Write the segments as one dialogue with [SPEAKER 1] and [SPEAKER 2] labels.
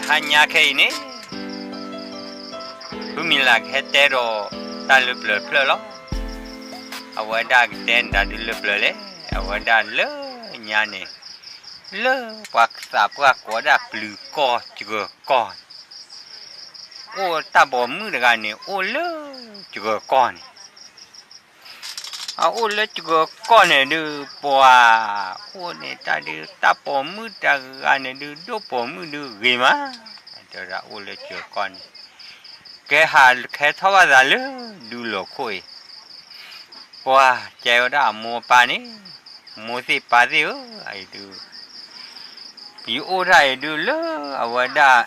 [SPEAKER 1] hanya kayak ini Humilag hetero talu ple lo awada gden dadu le awada le nyane le paksa pakwa plu ko juga ko o tabo mu dengan ni o le juga ko ni o le juga ko ni du poa o ni tadi tabo mu dengan ni du do po mu du gima ada o le juga ko ni cái hạt cái thua ra lứa du lò khôi, wow, treo đó mua pa ní, mua gì pa gì ai du, ví dụ này du lứa, ở đó,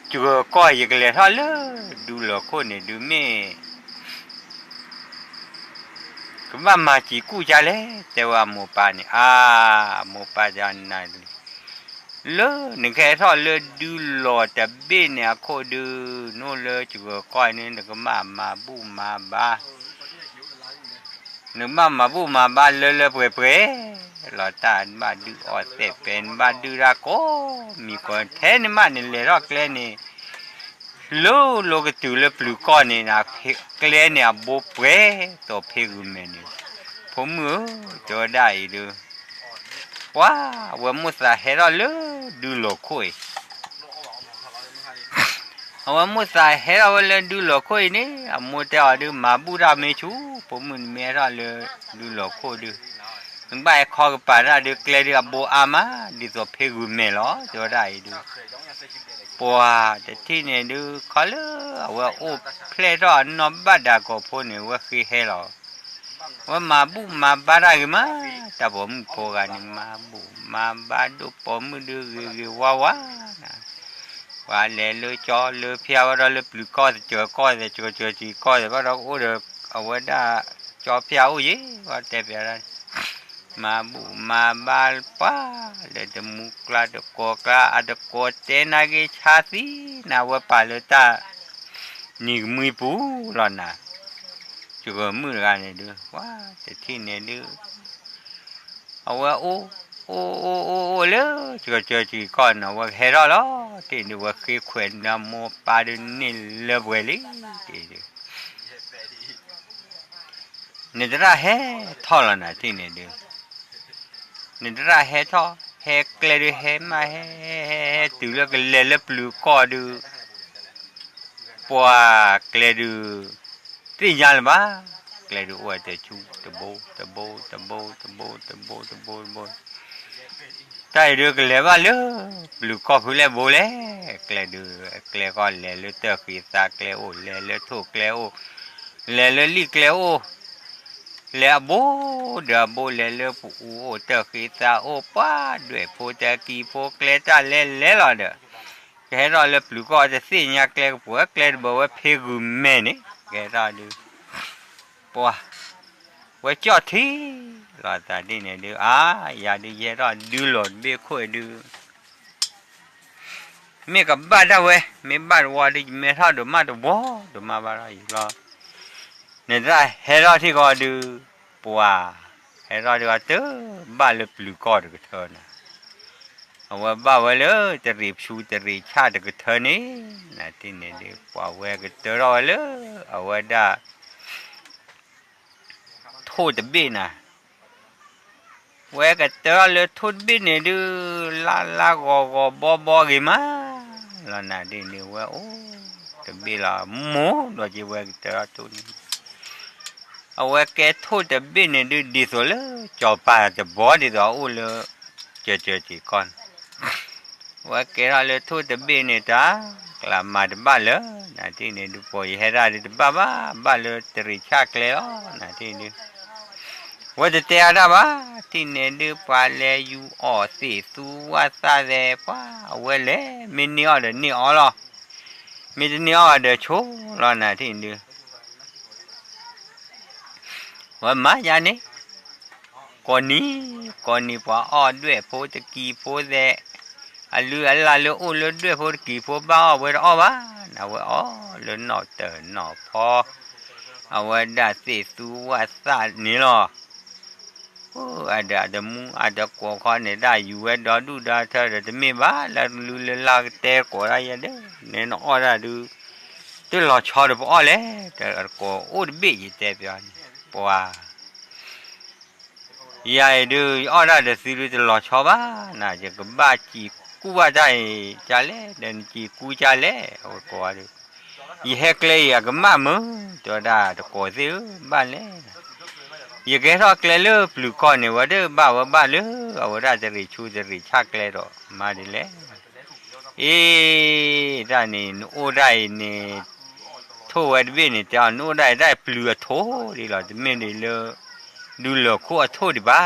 [SPEAKER 1] chưa coi gì cái này thôi lứa, du lò khôi này du mê, cái mà chỉ cú cha lẽ, treo mua pa ní, mua pa cho anh này. Lơ những cái thọ lơ du lò tập bên này cô du nó lơ chụp coi nên được mà bu mà ba nếu mà bu mà ba lơ bể lò ta ba du ở tép bên ba du ra có mi còn thế nên mà nên lẽ đó cái này lơ lô cái từ lơ bự con này là cái này bố bể tổ phê gùm này phom mưa cho đại được wow, vừa mua sa hết rồi lứa du lò khôi, vừa mua sa hết rồi lứa du lò khôi nè, mua theo được mà bù ra mấy chú, bố mình mẹ ra lứa du lò khôi được, những bài kho cái bài ra được lấy được bố ama, đi做配股买了，就来được, wow, cái thứ này được khó lứa, vừa ô play ra nó bắt đã có phone này vừa khi hết rồi.ว่ามาบุมาบารากิมาแต่ผมโปกันมาบุมาบาดูผมดูว้าวว่าเลยจอเลยเพียวเราเลยปลุกก็เจอจีก็แต่ว่าเราโอ้เด็กเอาไว้ได้จอเพียวยี่ว่าแต่เพียงมาบุมาบาลป้าเลยเดมุกลาเดโกกลาอเดโกเตนักชาตินาว่าปาเลต้านี่มือปูหล่อนน่ะjuga mula ni tu, wah, jadi ni tu, awak le, juga kan awak hera lah, jadi awak kekuat nama pada ni lebih ni, ni dah he, thal na ni tu, ni dah he thal, he kleru he ma he, tu le le pelu kau tu, puah kleru. Thì nhà mà cái đồ ở đây chú tabo tại được cái lẽ lứa lú có phải lẽ bố lẽ cái đồ cái con lẽ lứa tơ khi ta cái ô lẽ thuộc cái ô lẽ li cái ô lẽ bố đờ bố lẽ phụ ô tơ khi ta ô pa đuổi phụ ta kỳ phụ cái ta lẽ rồi đó cái đó là lú cóจะสิญาcái phụ cái bố phải gùm mẹ này cái đó được, wow, vậy cho thì là ta đi này được, giờ đi về đó đưa lợn bê khôi đưa, mấy cái ba đâu vậy, mấy ba qua đi mấy thằng đồ mà ba ra gì đó, này ra hết rồi thì có được, wow, hết rồi thì có tới ba lớp lúa có được cái thợ này, và ba vậy nữa,จะรีบชูจะรีบชาđược cái thợ này, này thì này được, wow, vậy cái thợ rồi nữa, ở vậy đó. Thôi tập bên à, vậy cái tớ là thôi bên này đưa la gò bo gì mà, là nãy đi nhiều vậy, ô, tập bên là mố, rồi chỉ vậy cái tớ thôi, vậy cái thôi tập bên này đưa đi rồi là cho bà tập bỏ đi rồi, ô là chờ chỉ con, vậy cái là thôi tập bên này ta, là mà tập ba lỡ, nãy thì này được bồi hay ra đi tập ba lỡ tự chạc lỡ, nãy thì được.ว่าจะเตะได้ปะที่เนี่ยดูปลาเลี้ยอสิสุวัสดิ์ปะว่าเลยมีเนื้อเดี๋ยวเนื้อหรอมีเนื้อเดี๋ยวโชว์รอหน้าที่ดูว่ามาอย่างนี้ก่อนนี้ปะด้วยโพตะกี้โพเดอะลืออะไรลืออู้ลือด้วยโพตะกี้โพบ้าเอาไว้เอาวะนะว่าลือหนอเต๋อหนอพอเอาไว้ได้สิสุวัสดิ์นี่หรอ ada mu ada ko kho ne da yu we do du da tha de me ba la lu la te ko ra ya de ne no ora du tu lo cho de bo le de ko o de be yi te pya po a ya de ora de si lu de lo cho ba na je ko ba chi ku ba dai cha le de chi ku cha le o ko a de yi he kle ya ga ma mu to da ko si ba le ye ke ro kle le plu ko ne wa de ba le wa da de ri chu de ri cha kle ro ma de le da ni o dai ni tho wa de ni ta no dai dai plu a tho di la de me ni le du lo ko a tho di ba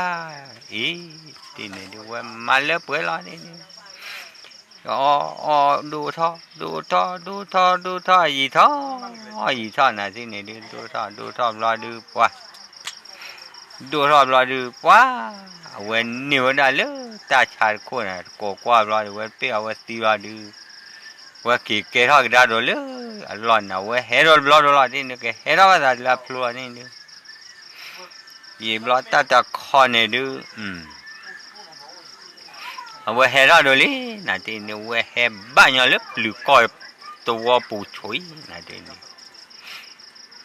[SPEAKER 1] ti ne de wa ma le pwe la ni du tho yi tho na si ne du tho la du qua đồ rộp là được quá when nhiều đã lỡ ta chả có này có qua là được when bây giờ tí là được when kì kê thôi đã rồi lỡ lần nào when hết rồi là đi nữa cái hết rồi là plua đi nữa gì ta khó này được when hết rồi đi nãy thì nữa when hết bao nhiêu lớp lử coi tôi bù chuối nãy thì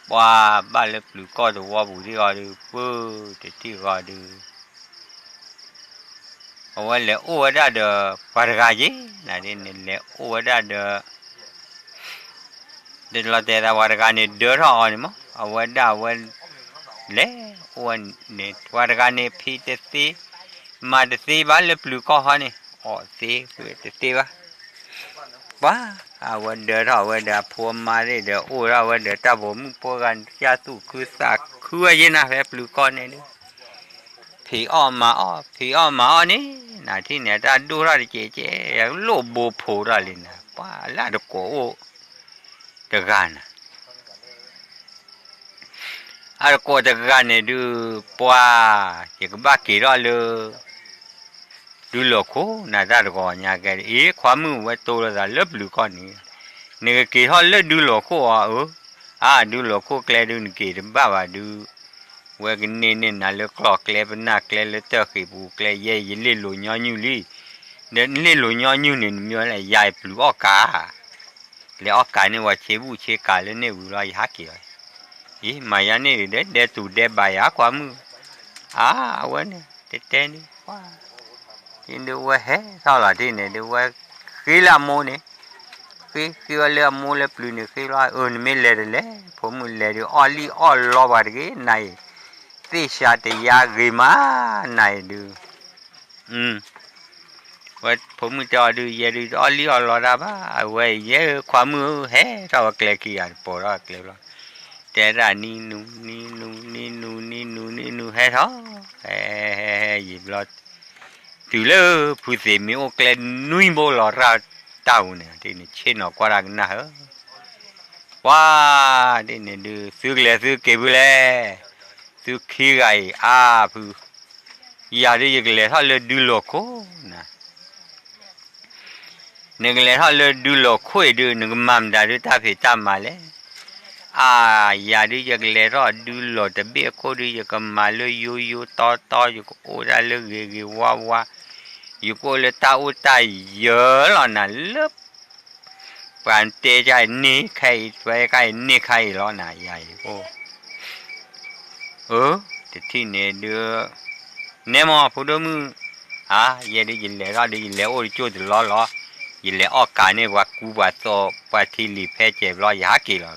[SPEAKER 1] 哇，把那路搞得我不的搞的，不的的搞的，我来我那的把这个嘢，那的来我那的，的老在那把这个呢得上的嘛，我那我来我呢把这个呢皮的些，买的些把那路搞好呢，些的些吧，哇。วันเดือดวันเดือพวมมาได้เดือโอ้เราวันเดือตาผมพวกกันยาตู้คือสักคือยังนะแบบลูกก้อนนี่ผีอ้อมมานี่นาที่เนี่ยตาดูเราเจ๊โลโบโผล่เลยนะป้าลาดโกโอตะกันอาโกตะกันเนี่ยดูป้าเจ้าบ้ากี่รอเลยดูหลอกคู่น่าจะรู้ก่อนอย่างเงี้ยความมือว่าโตแล้วเลิบหรือก่อนนี่เนี่ยกี่ห้อเลิบดูหลอกคู่ดูหลอกคู่แกลดูนี่กี่บ้าว่าดูว่ากันเนี่ยน่าเลิกคลอกแกลเป็นน่าแกลเลิกเตะขี้ปูแกลเย่ยี่เลี้ยหลุยย้อนยูลี่เดินเลี้ยหลุยย้อนยูเนี่ยมีอะไรใหญ่ปลุกออกาเลยออกาเนี่ยว่าเชื่อบูเชื่อกาเลยเนี่ยบุรุษฮักกี่มาอย่างนี้เด็ดตูเด็ดใบความมือวันนี้เต้นนี่ว้าที่ดูว่าเฮ้เท่าไหร่ที่เนี่ยดูว่าขี้ละมูนี่ขี้ว่าเรือมูเลยปลุกนี่ขี้ว่าไม่เลยผมมันเลยดูออลลอบอะไรกันไหนที่ชาติยากิมาไหนดูว่าผมมันจะดูเยอะดูออลลอบ้าว่าเยอะความมือเฮ้เราเกลียกี่อันปวดเกลียดแต่ละนี่นูเฮ้ท้อหยิบรถtừ lâu phụ nữ mi ô kle nuôi bò lò ra tàu nè thì nè trên nó qua ra cái nào wow thì nè đưa sư kê bự lẹ sư khi gầy phụ giờ đi cái lẹ thôi là đưa lò khô nè cái lẹ thôi là đưa lò khô đưa nè cái mắm đã đưa ta phải ta mà lẹ giờ đi cái lẹ rồi đưa lò ta biết cô đi cái mà lơ yo to cái ô ra lơ ghê wowอยู่ก็เลยตาอุตายเยอะแล้วนะเลิบป่านเตะใจนี่ใครไปใครนี่ใครแล้วนะใหญ่โอ้แต่ที่เนี่ยเดือเนี่ยมาพูดมือยันได้ยินแล้วได้ยินแล้วโอ้ยจู่ๆล้อยินแล้วออกการเนี่ยว่ากูว่าโตว่าที่รีแพ้เจ็บล้อยากี่แล้ว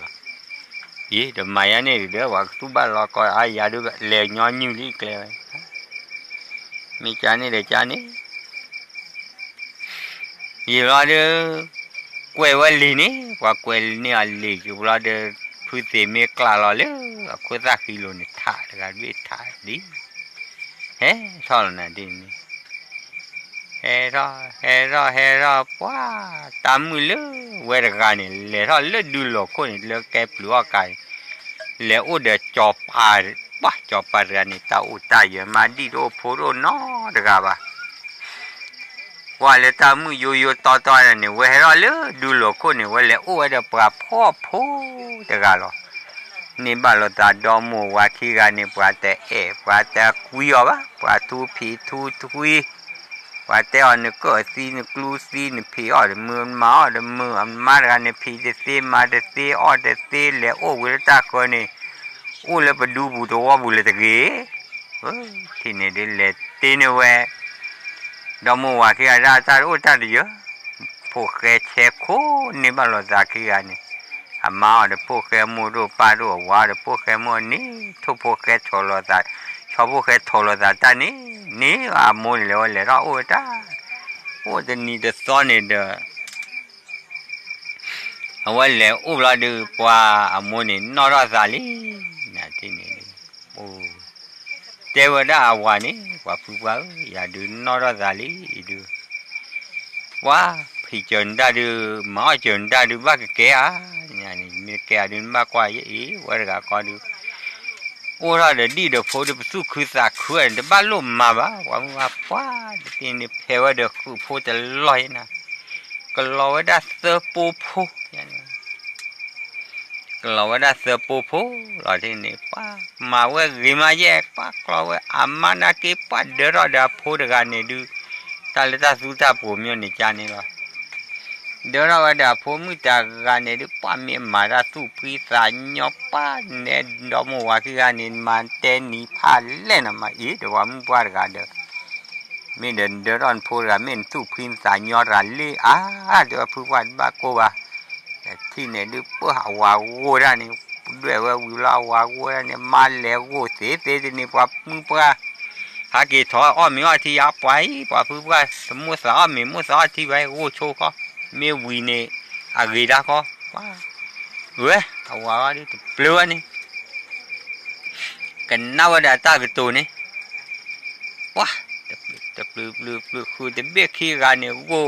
[SPEAKER 1] เดี๋ยวมาอย่างนี้เดี๋ยวว่าทุบ้านเราก็ยาดูเลี้ยงย้อนยิ้มลีกเลยมีจานนี่เดี๋ยวจานนี้ยี่ห้อเดอกล้วยวันลีนี่ว่ากล้วยนี่อันลีกี่ว่าเดอผู้เสพไม่กล้าล้อเลยก็สักกิโลนี่ท่าเด็กวิท่าดีชอบนะดีนี่เฮรอป้าตามมือเลยเวรกันนี่เลยถ้าเลือดดูหลอกคนเลือดแก่ปลัวกันแล้วอุดจอบปาจอบปากันนี่ตาอุตายมาดีโรโพโรนอเด็กบ้าว่าเลยตามือโยต่อเนี่ยเวรเลยดูหลอกคนนี่ว่าเลยโอ้เดี๋ยวปลาพ่อเด็กกันหรอ นี่บ้านเราตาดอมูว่าขี้กันนี่ปว่าแต่ปว่าแต่คุยอ่ะปว่าทูผีทูทุยปว่าแต่อันนี้ก็ซีนี่กลูซีนี่ผีอ่ะมือมาอ่ะมือมากันนี่ผีจะซีมาจะซีอ่ะจะซีเลยโอ้เวลาตาคนนี่โอ้เลยไปดูบุตรว่าบุเลยตะกี้ที่นี่เดี๋ยวเลยตีนี่เว้ดอมูว่าขี้กันตาโอ้ตาดีเยอะพวกแกเช็คโคนี่บ้านเราตาขี้กันนี่อามาเดี๋ยวพวกแกมูดูปาดูว่าเดี๋ยวพวกแกมูนี่ทุกพวกแกชอลตาชอบพวกแกชอลตานี่อามูเลยเราโอ้ตาโอ้จะนี่จะซ้อนนี่เด้อเอาไว้เลยอุบลาดูปว่าอามูนี่นรสาลีนะที่นี่โอ้เทวดาว่านี่ว่าผู้ว่าอย่าดูนรสาลีดูว่าพี่จนได้ดูหมอจนได้ดูว่าแกเนี่ยนี่มีแกดูมากกว่าเยอะว่าก็ก็ดูโอ้เราเดี๋ยวดีเดี๋ยวพอเดี๋ยวสู้คือสักคือเดี๋ยวบ้านลมมาบ้าว่าฟ้าที่นี่เพว่าเดี๋ยวคือพอจะลอยนะก็ลอยได้เสือปูพูอย่างก็ลอยได้เสือปูพูลอยที่นี่ป้ามาเว้ยริมาแยกป้าก็เว้ยอามานาเก็บป้าเดี๋ยวเราเดี๋ยวพอเดี๋ยวกันนี่ดูตาเลต้าสู้ตาปูมีนี่จานี่ก็เดี๋ยวเราเดี๋ยวพอมีตากันนี่ดูป้ามีมาได้สู้ปีศาจหยอบป้าเนี่ยดอมูว่าคือกันนี่มันเต้นนี่พาเล่นมาอีเดี๋ยวว่ามึงป้ากันเดี๋ยวมีเดินร้อนพูดกันมีสู้ปีศาจหยอดรันลี่เดี๋ยวพูดว่าบ้ากูว่าที่เนี่ยดูป้าว่าวัวได้นี่ด้วยว่าวิลาว่าวัวเนี่ยมาแล้ววัวเสียนี่ป้ามึงป้าหากี่ถออ้อมีว่าที่ยับไว้ป้าพูดว่าสมุสามีมุสาที่ไว้วัวโชก็มีวีเนี่ยอะไรได้ก็ว้าเว้ยเอาว่าดิเปลือยนี่กันน่าว่าได้ตากตัวนี่ว้าแต่เปลือยคือแต่เบี้ยขี้กันเนี่ยวัว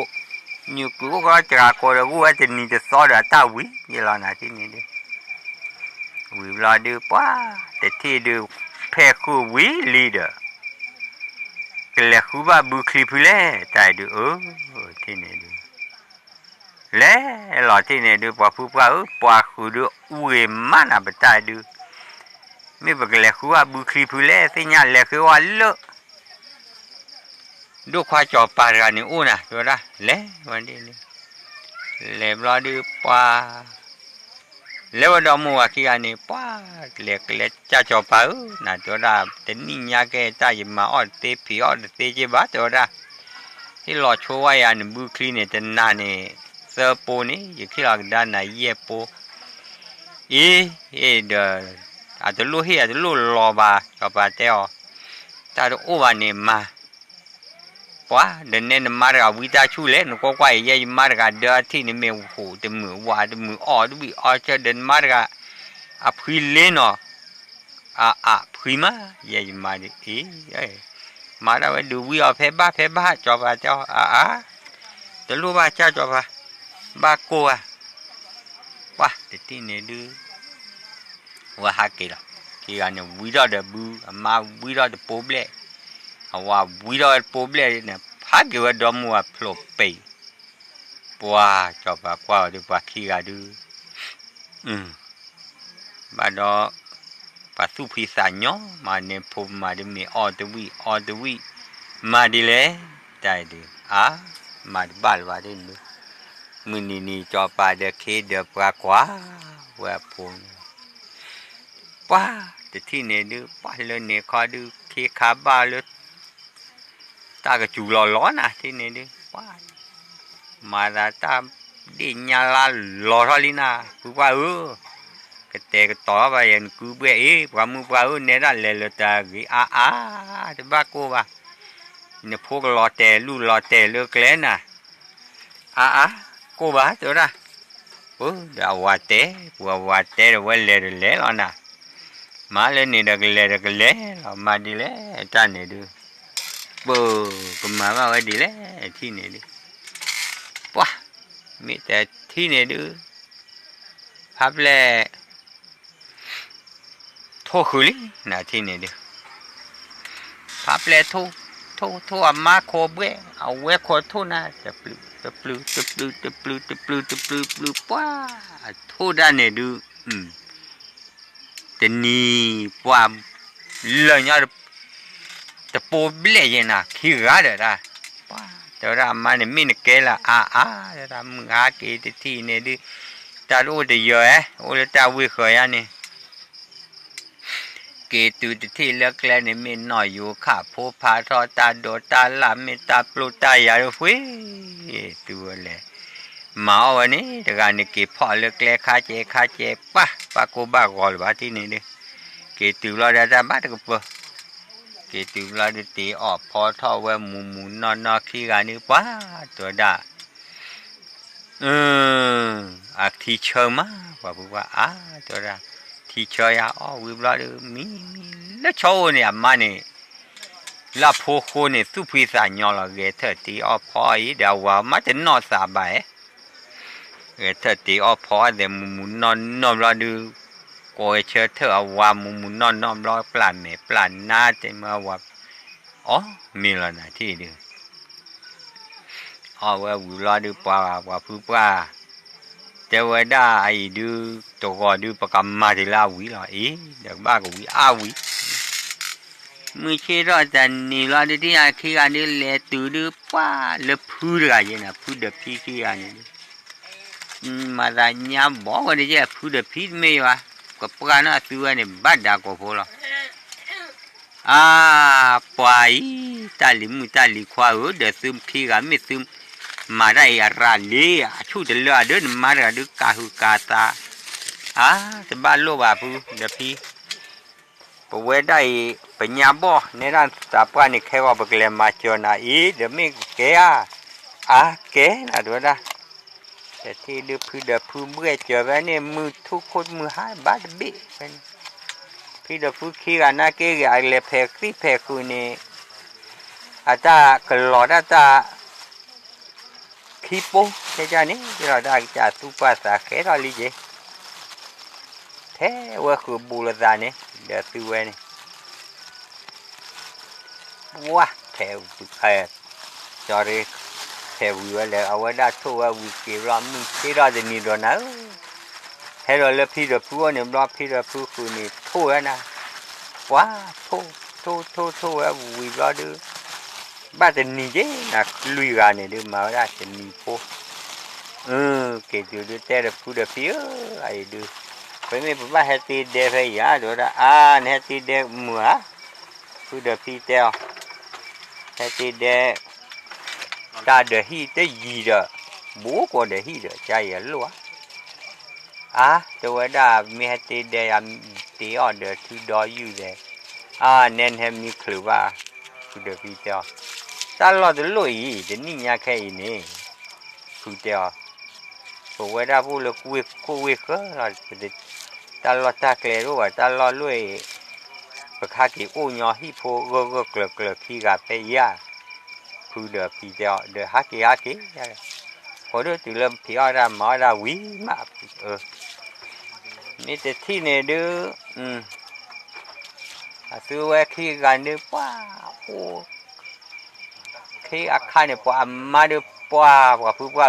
[SPEAKER 1] nhiều cứ có trà coi là vua thì nhìn được so là tao quý như là nào thế này đi quý là được quá để thi được phe khu quý leader cái là khu ba bự clip lẽ tại được thế này được lẽ là thế này được bỏ phu qua khu được uế mà là bị tại được mấy bậc là khu ba bự clip lẽ thế nhà là khu ba lỡดูควายจอบปลากันนี่อู้นะดูนะเละวันนี้เละรอดูปลาเละวันดอมัวขี้กันนี่ปลาเละจ้าจอบปลานะดูนะแต่นี่ยาแกจ้ายิ่งมาอดเตะผีอดเตะเจ็บบ้าดูนะที่หลอดช่วยอันบุคลีเนี่ยแต่นานี่เสือปูนี่อยู่ที่หลังด้านไหนเย่ปูเดี๋ยวอาจจะรู้อาจจะรู้รอบาจอบปลาเจ้าแต่ดูอู้วันนี้มาว่าเดินเนี่ยมาร์กวิตาชูเล่นก็ว่ายัยมาร์กเดือดที่นี่ไม่โหเต็มมือว่าเต็มมือดูวิจะเดินมาร์กพิเล่นเนาะพิมายัยมาดิมาแล้วดูวิเพบ้าจอบเจ้าจะรู้ว่าเจ้าจอบบ้าโก้ว่าแต่ที่นี่ดูว่าฮักกี่ละกี่อันเนี่ยวิราเดบูมาวิราเดโปเบลว่าวิราเดโปเบลเนี่ยพักอยู่ว่าดอมัวพลบไปปัวจอบกว่าดูว่าขี้กันดูบาดอปัสสุพิสานย่อมาเนี่ยผมมาดิมีออตวีมาดิเลยใจดีมาดิบาลว่าดิดูมือนี่จอบปลาเด็กเคเด็กปลากว่าว่าผมป้าแต่ที่เนี่ยดูป้าเลยเนี่ยคอยดูเคขาบ้าเลยตาก็จูล้อนะที่เนี่ยดูป้ามาได้ตาดิญาลาล้อทอลินาคือว่าก็แต่ก็ต่อไปยันกูเบื่อว่ามึงว่าเนี่ยนั่นเลยตากีจะบ้ากูว่าเนี่ยพวกล้อแต่ลู่ล้อแต่เลือกเล่นน่ะกูว่าตัวน่ะเดี๋ยวว่าแต่ว่าเล่แล้วนะมาเลยนี่เด็กเล่เรามาดีเลยจ้าเนี่ยดูก็มาว่าดีเลยที่เนี่ยดูว้ามีแต่ที่เนี่ยดูพับเลยโทคุลินะที่เนี่ยดูพับเลยโทอามาโคเบเอาเวโคโทนะจะปลื้อป้าโทด้านเนี่ยดู แต่นี่ว่าเลยเนี่ยแต่โปบเลี้ยนะขี้กาเด้อละว่าแต่ละมันเนี่ยมีนเกล่ะแต่ละมึงเกที่เนี่ยดิตาโอ้เดียวโอ้ตาวิเคราะห์นี่เกตุที่เลือกแล้วเนี่ยมีหน่อยอยู่ข้าผู้พาทอตาโดตาลามีตาปลุตายาฟุ้ยตัวเลยมาวันนี้แต่การนี่เก็บพ่อเลือกแล้วข้าเจป่ะปะกูบ้ากอลบ้าที่นี่ดิเกตุเราได้บ้าตะกุปเกตุเราได้ตีออกพอทอไว้หมุนนอนขี้กันนี่ป้าตัวด่าอาทีเชอร์มาว่าพูดว่าตัวด่าทีเชอร์ยาวิบลาดูมีแล้วโชว์เนี่ยมันนี่ลาโพโคเนี่ยสุพิสานยอละเกเธอตีออกพออีเดี๋ยวว่ามันจะนอนสบายเกเธอตีออกพอเดี๋ยวมุนนอนรอดูก็เชื่อเธอเอาว่ามุนนอนรอปลาเมปลาหน้าจะมาว่ามีแล้วนะที่ดูว่าวิบลาดูปลาว่าพูดปลาแต่ว่าได้ไอ้ดูตัวก็ดูประกำมาที่ลาวิละเดี๋ยวบ้าก็วิวิมือเชื่อจันนี่เราได้ที่อาคีกันนี่แหละตัวดูป้าเล็บพูดอะไรนะพูดเด็กพี่คีกันนี่มาได้เนี่ยบอกว่าเนี่ยพูดเด็กพี่ไม่วะก็ปกติตัวเนี่ยบัดดาก็พอละปล่อยตาลิขวาเดี๋ยวซึมขี้กันไม่ซึมมาได้อะไรเลยชูเดือดเดินมาได้ดูกาหูกาตาจะบ้านโลบะพูเดี๋ยวพี่ปวยได้เป็นยาบ่ในร้านสาปานี่แค่ว่าเปกเลมาจอนะเดี๋ยวไม่แก่แก่นะดูนะแต่ที่เดือพูเมื่อเจอแบบนี้มือทุกคนมือหายบาดบิเป็นพี่เดือพูขี้กันนะเกย์อะไรเพกที่เพกคือนี่อาจจะกลอดอาจจะขี้โป้ใช่ไหมนี่เราได้จะตุภาษาแค่เราลีเจแท้ว่าคือบูรณาเนี่ยเดี๋ยวตัวนี่ว้าแถวแถวจอรีแถววิวเลยเอาไว้ได้ทั่ววิกิรอมึงที่เราจะมีโดนนะให้เราเลือกพี่เดือพูเนี่ยรอบพี่เดือพูคือนี่ทั่วนะว้าทั่ววิวเราดูบ้านจะหนีเจนะลุยกันเนี่ยดูมาได้จะหนีโป้เกิดดูแต่เดือพูเดือพี่ไอ้ดูเป็นไม่เป็นว่าเฮติเดย์ไปยาดูนะเฮติเดย์มัวพูเดือพี่เต้าเฮติเดย์ตาเดือฮีเตยีเด้อบัวก็เดือฮีเด้อใจเย็นลัวตัวด้ามีเฮติเดย์ตีออเดอร์ทูดอยูเดเน้นให้มีคลือว่าพูเดือพี่เต้าตลอดลุยเดี๋ยวนี้ยาแค่นี้พูเต้าตัวด้าพูดเลยคุยก็เราจะตลอดตาเกลือว่าตลอดลุยประคากี่อู้ยอฮิโพก็เกลือขี้กับไปยาพูดเดือพี่เจ้าเดือฮักกี้พอเดือตื่นเริ่มพี่อ้อยหมอวิมานี่แต่ที่เนี่ยเดือซื้อไว้ขี้กันเดือป้าขี้อาคารเนี่ยป้ามาเดือป้าว่าพูดว่า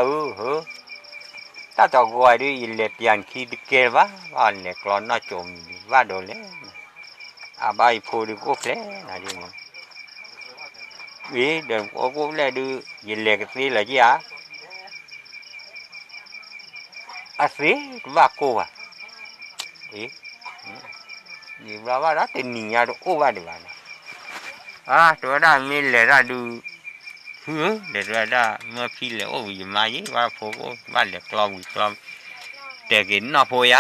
[SPEAKER 1] ถ้าจะกวยด้วยอิเล็กยันขี้ดิเกว่าเนี่ยกลอนน่าจมว่าโดนเลยใบพูดก็เพลนะดิมั้งเดี๋ยวก็เลยดูอิเล็กนี่แหละจีสิว่ากูนี่ว่าเราแต่นี่ยาดูว่าดีกว่าตัวนั้นมีเลยเราดูเดี๋ยวเราเมื่อพี่เลยยมายี่ว่าพวกว่าเลยกลอมแต่กินน่าพอย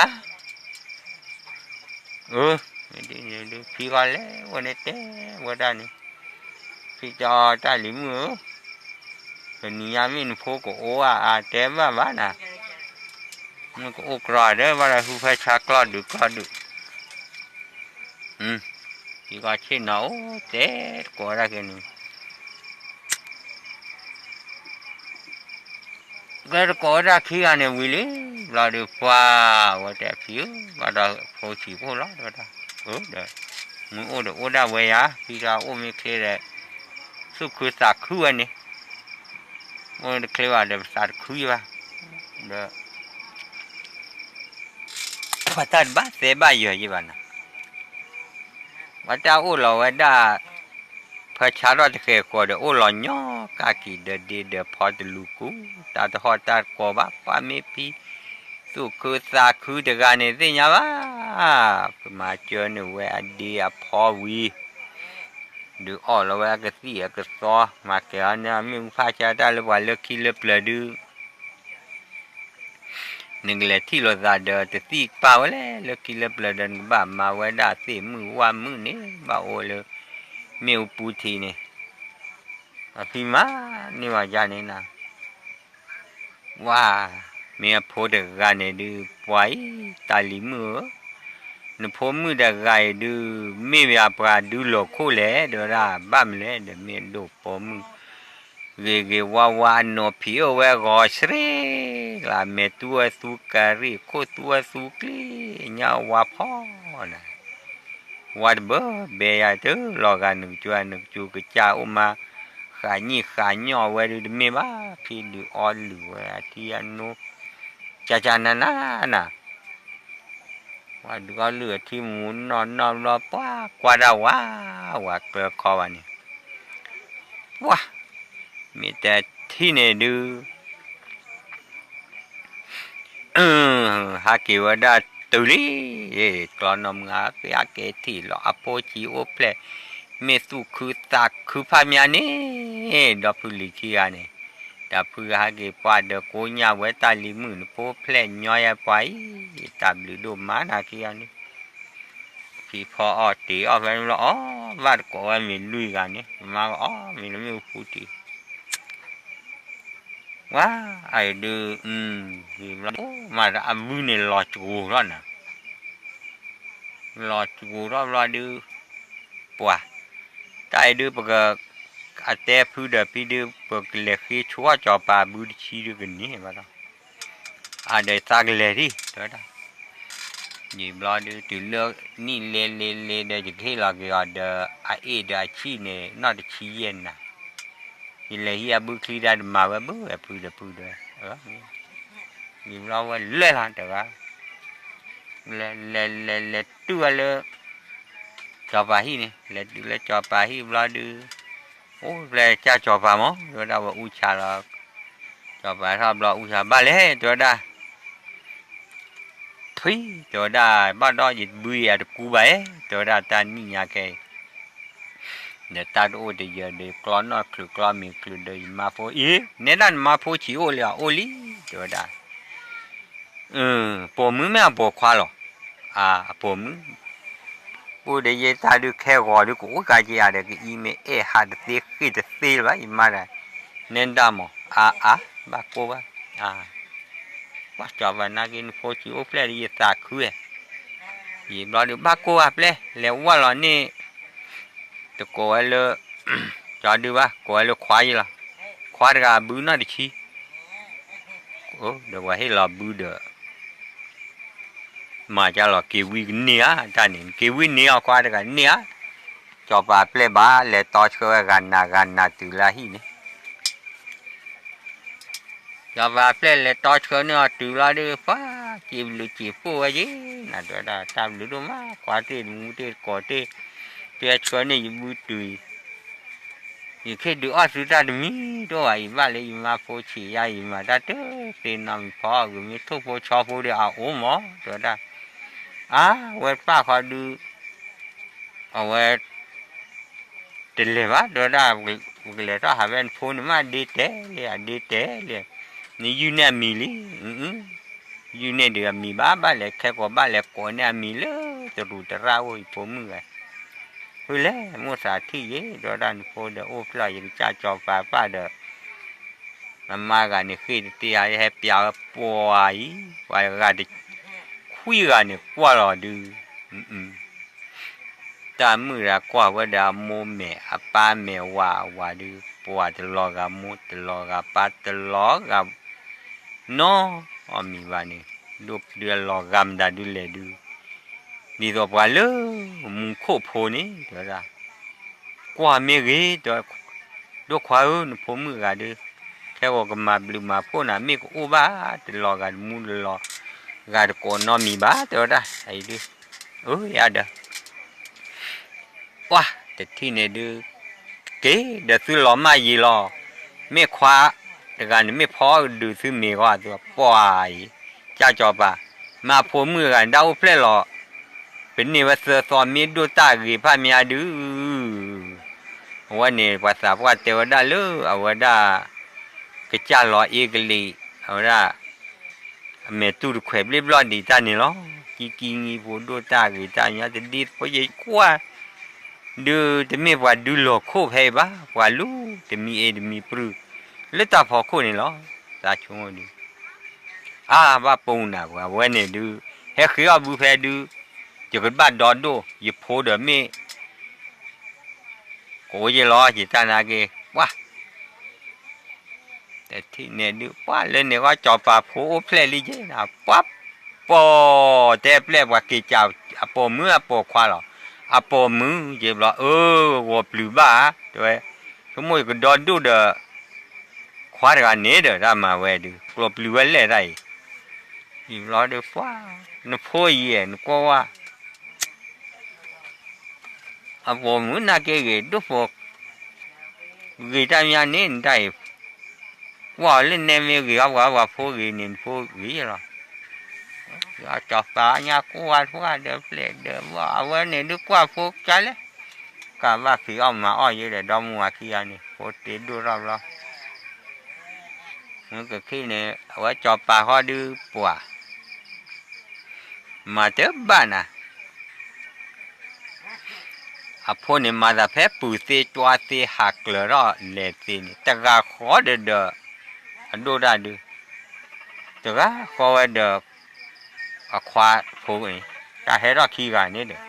[SPEAKER 1] ดูพี่ก็เลยวันนี้เต้วันนั้นพี่จอตาลิมือเป็นนิยามินพวกก็เต้บ้านน่ะมันก็กรอดเด้อว่าเราผู้พชากรอดดูพี่ก็เช่นเอาเต้ก็ได้แค่นี้ก็ได้ขี้อันนี้วิลลี่เราดูฟ้าว่าแต่ผิวว่าเราโผล่ฉีพวกเราเด้อเด้อมึงได้เวียพี่เราไม่เคยเลยสุขุสักคู่อันนี้เคยว่าเดี๋ยวสักคู่ว่ะเด้อพัฒน์บ้านเสบ้านอยู่ยี่บ้านนะ ว่าจะโอ้เราว่าได้พระชาราจะเคยกอดโอ้หล่อนย่อกากีเดพอดลูกูตาตหอตากอบะปามีพีสุคือสาคือเดกานี่สิญาบ้ามาเจอหนูเวอดีอพอวีดูอ้อเราว่ากษีกษอมาเกอเนี่ยมีพระชาได้หรือว่าเลิกขี้เลิกเปลือดูนึงเลยที่เราจะเดินจะตีเปล่าเลยเลิกขี้เลิกเปลือเดินบ้ามาไว้ได้สิมือว่ามือนี่บ้าโอเลยมีอุปูทีนี่พี่มานี่ว่าจานี่นะว้ามีพอเด็กกันเนี่ยดูปล่อยตาลิมือนพอมือเด็กกันดูไม่มีอะไรดูหลอกคู่เลยเดี๋ยวละบ้ามเลยเดี๋ยวมีดูพอมือเกว่าโนพี่เอาไว้ก็เสร็จละเมตัวสุการีโคตัวสุกลีเนี่ยว่าพอนะวัดเบอเบียเจอหลอกกันหนึ่งจูกจ้าอุมาขานี่ขาย่อไว้ดูไม่บ้าพี่ดูอ่อนหรือว่าที่อันนู้จ้านาน่ะว่าดูก็เหลือที่หมุนนอนรอป้ากว่าเราว่าเกลือคอวันนี้ว้ามีแต่ที่เนี่ยดูหาเกี่ยวได้ตุลีกลอนมงาเปียเกที่หล่ออโปจิโอเพลเมสุคือตาคือพามีอันนี้ดับพูลิคีอันนี้ดับพูหาเกี่ยวปัดโกญาเวตาลิมุนโปเพลย่อยไปตับลิดูมานาคีอันนี้พี่พอออตีออกไปแล้วอ๋อวัดก็มีลุยกันนี่มาอ๋อมีน้ำมันฟูตีว้าไอ้ดูที่เรามาอันมือเนี่ยหลอจูร้อนนะหลอจูร้อนรอดูปัวแต่ไอ้ดูปกอาเตะพูดพี่ดูปกเล็กที่ชัวจอปาบูดชีดูกันนี่มาแล้วอาเดี๋ยวสักเลยดิเดี๋ยวได้ยี่บล้อดูถึงเลือกนี่เล่เดี๋ยวจะให้เราเกี่ยวเดี๋ยวไอ้เดี๋ยวชีเนี่ยน่าจะชีเย็นนะยี่เลยยี่บุคลีได้มาว่าบุพูดยี่บล้อว่าเล่ละแต่ว่าเล่ตัวเลยจอปาฮีนี่เล่จอปาฮีบล้อดูโอ้เล่จ้าจอปามั้งเดี๋ยวเราว่าอุชาเราจอปาถ้าบล้ออุชาบ้าเลยเดี๋ยวได้ทุยเดี๋ยวได้บ้านเราหยุดบุยอะกูไปเดี๋ยวได้ตานี่ยาแกเดี๋ยวตาโอเดียเดี๋ยวกลอนน่ะคือกลอนมีคือเดี๋ยวมาโฟเนี่ยนั่นมาโฟชิโอเลยโอลีเดี๋ยวได้ปอมือไม่เอาปอควาหรอปอมือโอ้เดี๋ยวตาดูแค่ก่อนดูกูกาจีอะไรก็อีเมหาเด็กขี้จะตีไว้มาได้เน้นดามบ้ากูบ้าว่าจอบวันนักอินโฟชิโอเพลย์ยี่ตาคุยยี่บล้อดูบ้ากูเพลย์แล้วว่าหล่อนี่ตะโกนเลยจอดูว่าโกนเลยควายละควายก็บูน่าดิชีโอ้เดี๋ยวว่าให้เราบูเดอมาจากเราเกวิเนียตานี่เกวิเนียควายก็เนียจอบเพลย์บ้าเลยต่อช่วยกันนาตุลาฮีนี่จอบเพลย์เลยต่อช่วยเนี่ยตุลาดูฟ้าจีบลูจีปูไว้ยี่น่าตัวได้ตามดูดูมาควายที่มูที่กอที่เปียช่วยเนี่ยบูตุยอีกแค่ดูอัศจรรย์มีด้วยว่าเลยมาโฟชียามาได้เด้อเป็นน้ำพอก็มีทุกโฟชอโฟเดียวโอ้หมอตัวได้เวทป้าเขาดูเอาไว้เดลิเวอร์ตัวได้เลยถ้าหาเป็นโฟนมาดีเตเลยนี่ยูเนี่ยมีลียูเนี่ยเดือมีบ้าเลยแค่ก็บ้าเลยก่อนเนี่ยมีเลยจะรู้จะราวิผมมือเฮ้ยเลยมัวสาที่เย่ตัวด้านโฟเดอโอฟลายยังจ่าจอป้าเด้อมันมากันนี่คือที่ให้เปียป่วยกันดิคุยกันนี่กว่าเราดูแต่เมื่อก่ว่าเดาโมเมอป้าเมว่าดูปวดตลอดกับมุตลอดกับปัดตลอดกับน้อมีวันนี้ดูเดือดลอกำดาดูเลยดูนี่ตัวปลาเลยมุขโคโพนี่เดี๋ยวละกว่าเมฆตัวดูควายผมมือกันดูแค่ว่าก็มาบลูมาพูน่ะเมฆอุบาตลอดกันมุลอกันก่อนน้อมีบ้าเดี๋ยวละไอ้ดูอย่าเด้อ ว้าแต่ที่เนี่ยดูเก๋เดี๋ยวซื้อหล้อมายีหล้อไม่คว้าแต่การนี้ไม่พอดูซื้อเมียก็ตัวป่วยจ้าจอบะมาพูมือกันดาวเพลหล่อเป็นนี่ว่าเสือสอนมีดูตากีพามีอาดูวันนี้ภาษาว่าเทวดาลือเอาว่าได้ก็จ้าหล่ออีกเลยเอาได้เมื่อตู้ดูแขบเรียบร้อยดีตานี่หรอกี่งี้พูดดูตากีตาเนี่ยจะดีเพราะยัยกว่าดูจะไม่ว่าดูหลอกโคบให้บ้าว่าลูจะมีจะมีปลื้แล้วตาพอโคนี่หรอตาชงดูว่าปูน่ะว่าวันนี้ดูเฮ้ยคือเอาบุฟเฟ่ดูจะก็บ้านดอนดูอย่าพูดเดี๋ยวไม่โอ้ยรอจิตานาเกว้าแต่ที่เนี่ยดูว้าเล่นเนี่ยก็จอปาพูเพลลี่เจนะปั๊บปอแต่เพลว่ากี่เจ้าปอมือปอควาหรอปอมือเจ็บหรอว่าปลื้มบ้าด้วยสมมติก็ดอนดูเด้อควาเรื่องนี้เด้อรามาเวดูกลัวปลื้มเลยได้อีรอเด้อฟ้านึกพ่อเย่นึกว่าปอมือน่าเกยดูพวกกีตาร์ยานี่ได้ว่าเล่นเนี่ยมีกี่ว่าพูดกี่นี่พูดกี่หรอจอบตาเนี่ยกูว่าเดี๋ยวเปลี่ยนเดี๋ยวว่าวันนี้ดูกว่าพูดใจเลยก็ว่าขี้ออกมาอ้อยเยอะเลยดอมหัวขี้อันนี้พูดติดดูเรามันก็ขี้เนี่ยว่าจอบปลาเขาดูปัวมาเจอบ้านน่ะพูดเนี่ยมาจากเพชรปูเสียตัวเสียหักเลยรอเล็ดสินี่แต่ก็ขอเด้อดูได้ดูแต่ก็ขอเด้อควาพูดนี่แต่ให้เราขี้กันนี่เด้อ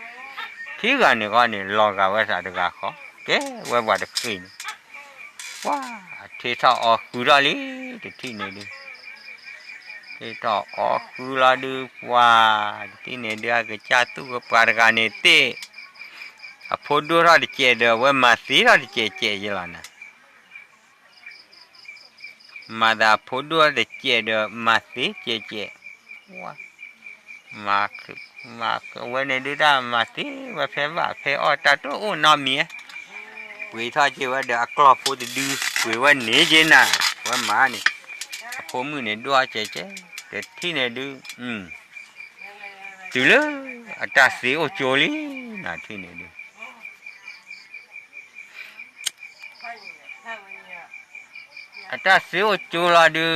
[SPEAKER 1] ขี้กันนี่ก็นี่ลองกันว่าสัตว์ก็ขอเก๋ว่าเด็กขี้ว้าที่ถ้าออกคือละลิที่นี่ดูที่ถ้าออกคือละดูว้าที่นี่เดี๋ยวก็จะตู้ก็ปาร์กันนี่เต้พูดดูเราดิเจเด้อว่ามาสีเราดิเจยี่ละนะมาดาพูดดูดิเจเด้อมาสีเจว้ามาวันนี้ดูได้มาสีว่าเพออตาตัวโอ้น้ำเมียวิธีที่ว่าเดี๋ยวกรอบพูดดูว่านี้เจน่ะว่ามานี่ผมมือเนี่ยดูเจแต่ที่เนี่ยดูดูเลยตาสีโอโจลีน่ะที่เนี่ยดูตาสีโอโจลาดู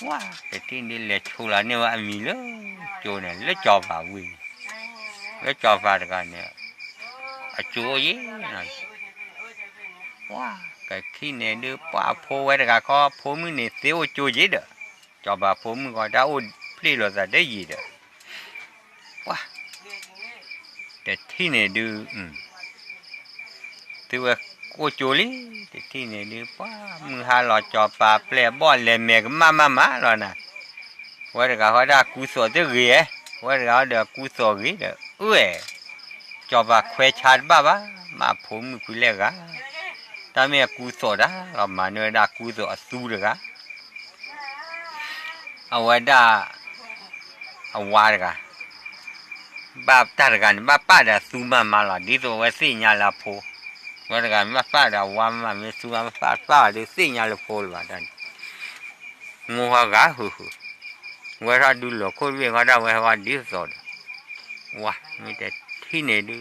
[SPEAKER 1] ว้าแต่ที่นี่เล็กชูลาเนี่ยว่ามีเลยโจเนี่ยเล็กจอบาวิ่งเล็กจอบาตกันเนี่ยโจยี่นะว้าแต่ที่เนี่ยดูป้าโพไว้ตะกันเขาโพมือเนี่ยเสียวโจยี่เด้อจอบาโพมือก็ได้อุดพลีเราจะได้ยี่เด้อว้าแต่ที่เนี่ยดูตัวโคจูลีที่นี่ดูป้ามือหาหลอดจอปลาเปล่บอลเลยแม่ก็มาหรอนะว่าเด็กเขาได้กูสอดเรื่องเว่าเด็กเขาเด็กกูสอดเด้อจอปลาเควชาร์บ้ามาผมมือคุยเล็กอะถ้าไม่กูสอดเรามาเนื้อได้กูสอดสู้เลยอะเอาไว้ได้เอาวาดกันบ้าตัดกันบ้าป้าได้สู้มาหรอดีตัวไว้สิ่งยาลาโพว่าแต่การมาฟาดเอาวันมาไม่สู้มาฟาดเดี๋ยวสิ่งอย่างเราพูดว่าดันงัวกะว่าถ้าดูหลอกคนเวียงก็ได้ว่าดีสุดว้ามีแต่ที่เนี่ยดู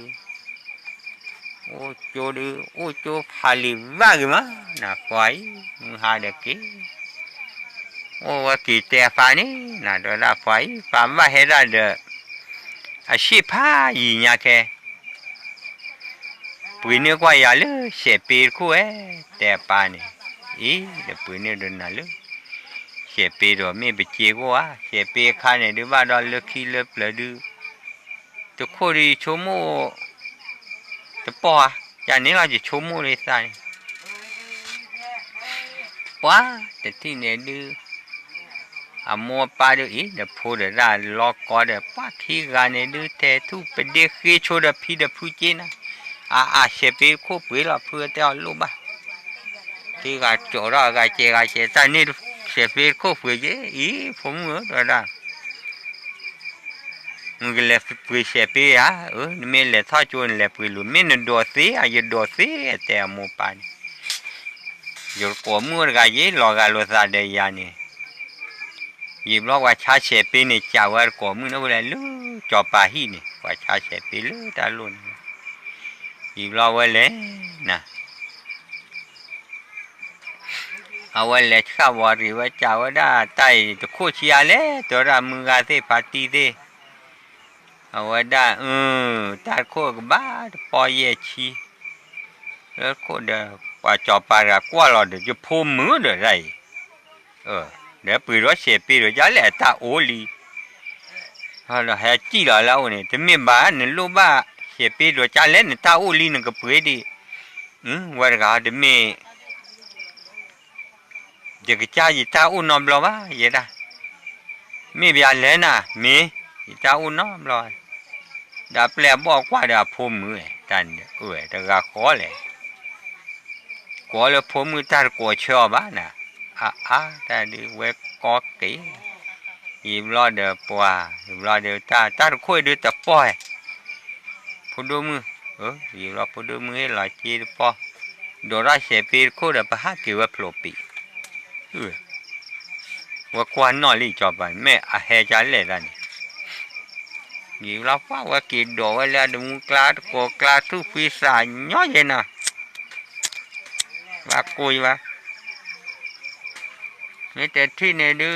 [SPEAKER 1] โอ้โจดูโอ้โจพาลีบ้ากี่มั้งน่ะควายมึงหาเด็กกี่โอ้ว่ากี่เตะฟ้านี่น่ะโดนละควายฟ้ามาเห็นได้เด้ออาชีพพาอีเนี่ยแค่ปุยเนี่ยก็ยาเลยเสียปีคู่แต่ป่านนี่เดี๋ยวปุยเนี่ยโดนน่ะเลยเสียปีตัวไม่ไปเจี๋ยกว่าเสียปีข้าเนี่ยดูว่าเราเลือกขี้เลือกเลยดูตัวโคดีชั่วโมงตัวป่ะอย่างนี้เราจะชั่วโมงเลยใส่ว้าแต่ที่เนี่ยดูมัวปลาดูเดี๋ยวพูดเดี๋ยวได้ล็อกก่อนเดี๋ยวป้าที่กันเนี่ยดูแต่ทุกเป็นเด็กขี้โชว์เดี๋ยวพี่เดี๋ยวพูดจีนะเสียปีคู่ปุ๋ยเราเพื่อเจ้าลูกบ้าที่ก็โจรก็เจแต่นี่เสียปีคู่ปุ๋ยเยผมเหรอตัวนั้น มึงก็เลยปุยเสียปีอ่ะไม่เลยท่อจวนเลยปุยหลุมไม่นดอสีอายุดอสีแต่หมู่ปานอยู่กัวมือก็ยี่หลอกกันรู้ซะเดียนี่ยิบลอกว่าชาเสียปีนี่จ้าว่ากัวมือนั่นเลยลูจอปาฮีนี่ว่าชาเสียปีลูตาลุนยิบลอกว่าเลยนะเอาไว้เลยข้าวรีว่าจ้าว่าได้ไต่ตะโคชีอาเลยตัวรามือกาเซปาตีเดเอาไว้ได้ตาโคกบ้าปอยเยชีแล้วโคเดว่าจอปารากว่าเราเดี๋ยวจะพูมือเดี๋ยวไรเดี๋ยวปีรถเสียปีรถจะแหล่ตาโอลีเราให้จีเราแล้วเนี่ยจะไม่บ้านเนี่ยลูกบ้าเสียปีรถจะแหล่เนี่ยตาโอลีนั่นก็เปื่อยดีว่าเราเดี๋ยวไม่เดี๋ยวก็จ้าอีตาอุ่นน้ำร้อนวะเยอะนะไม่เบียร์เลยนะมีอีตาอุ่นน้ำร้อนดับแปลบอกว่าเดี๋ยวพูมือตันแต่ก็ขอเลยขอแล้วพูมือตาก็เชื่อบ้านะแต่ดีเวกก็ตีอีบลอเดือปัวอีบลอเดือตาคุยเดือตะปอยพูดดูมืออีบลอพูดดูมือให้หลายจีปอโดราเสปีคุยเดือปะฮะกี่ว่าพลปีว่ากวนนอลีจอบไปแม่อาเฮจันเลยนี่ยี่เราฟ้าว่ากินดอกแล้วดูกลาดก็กลาดทุกปีศาจน้อยนะว่าคุยว่าไม่แต่ที่เนี่ยดู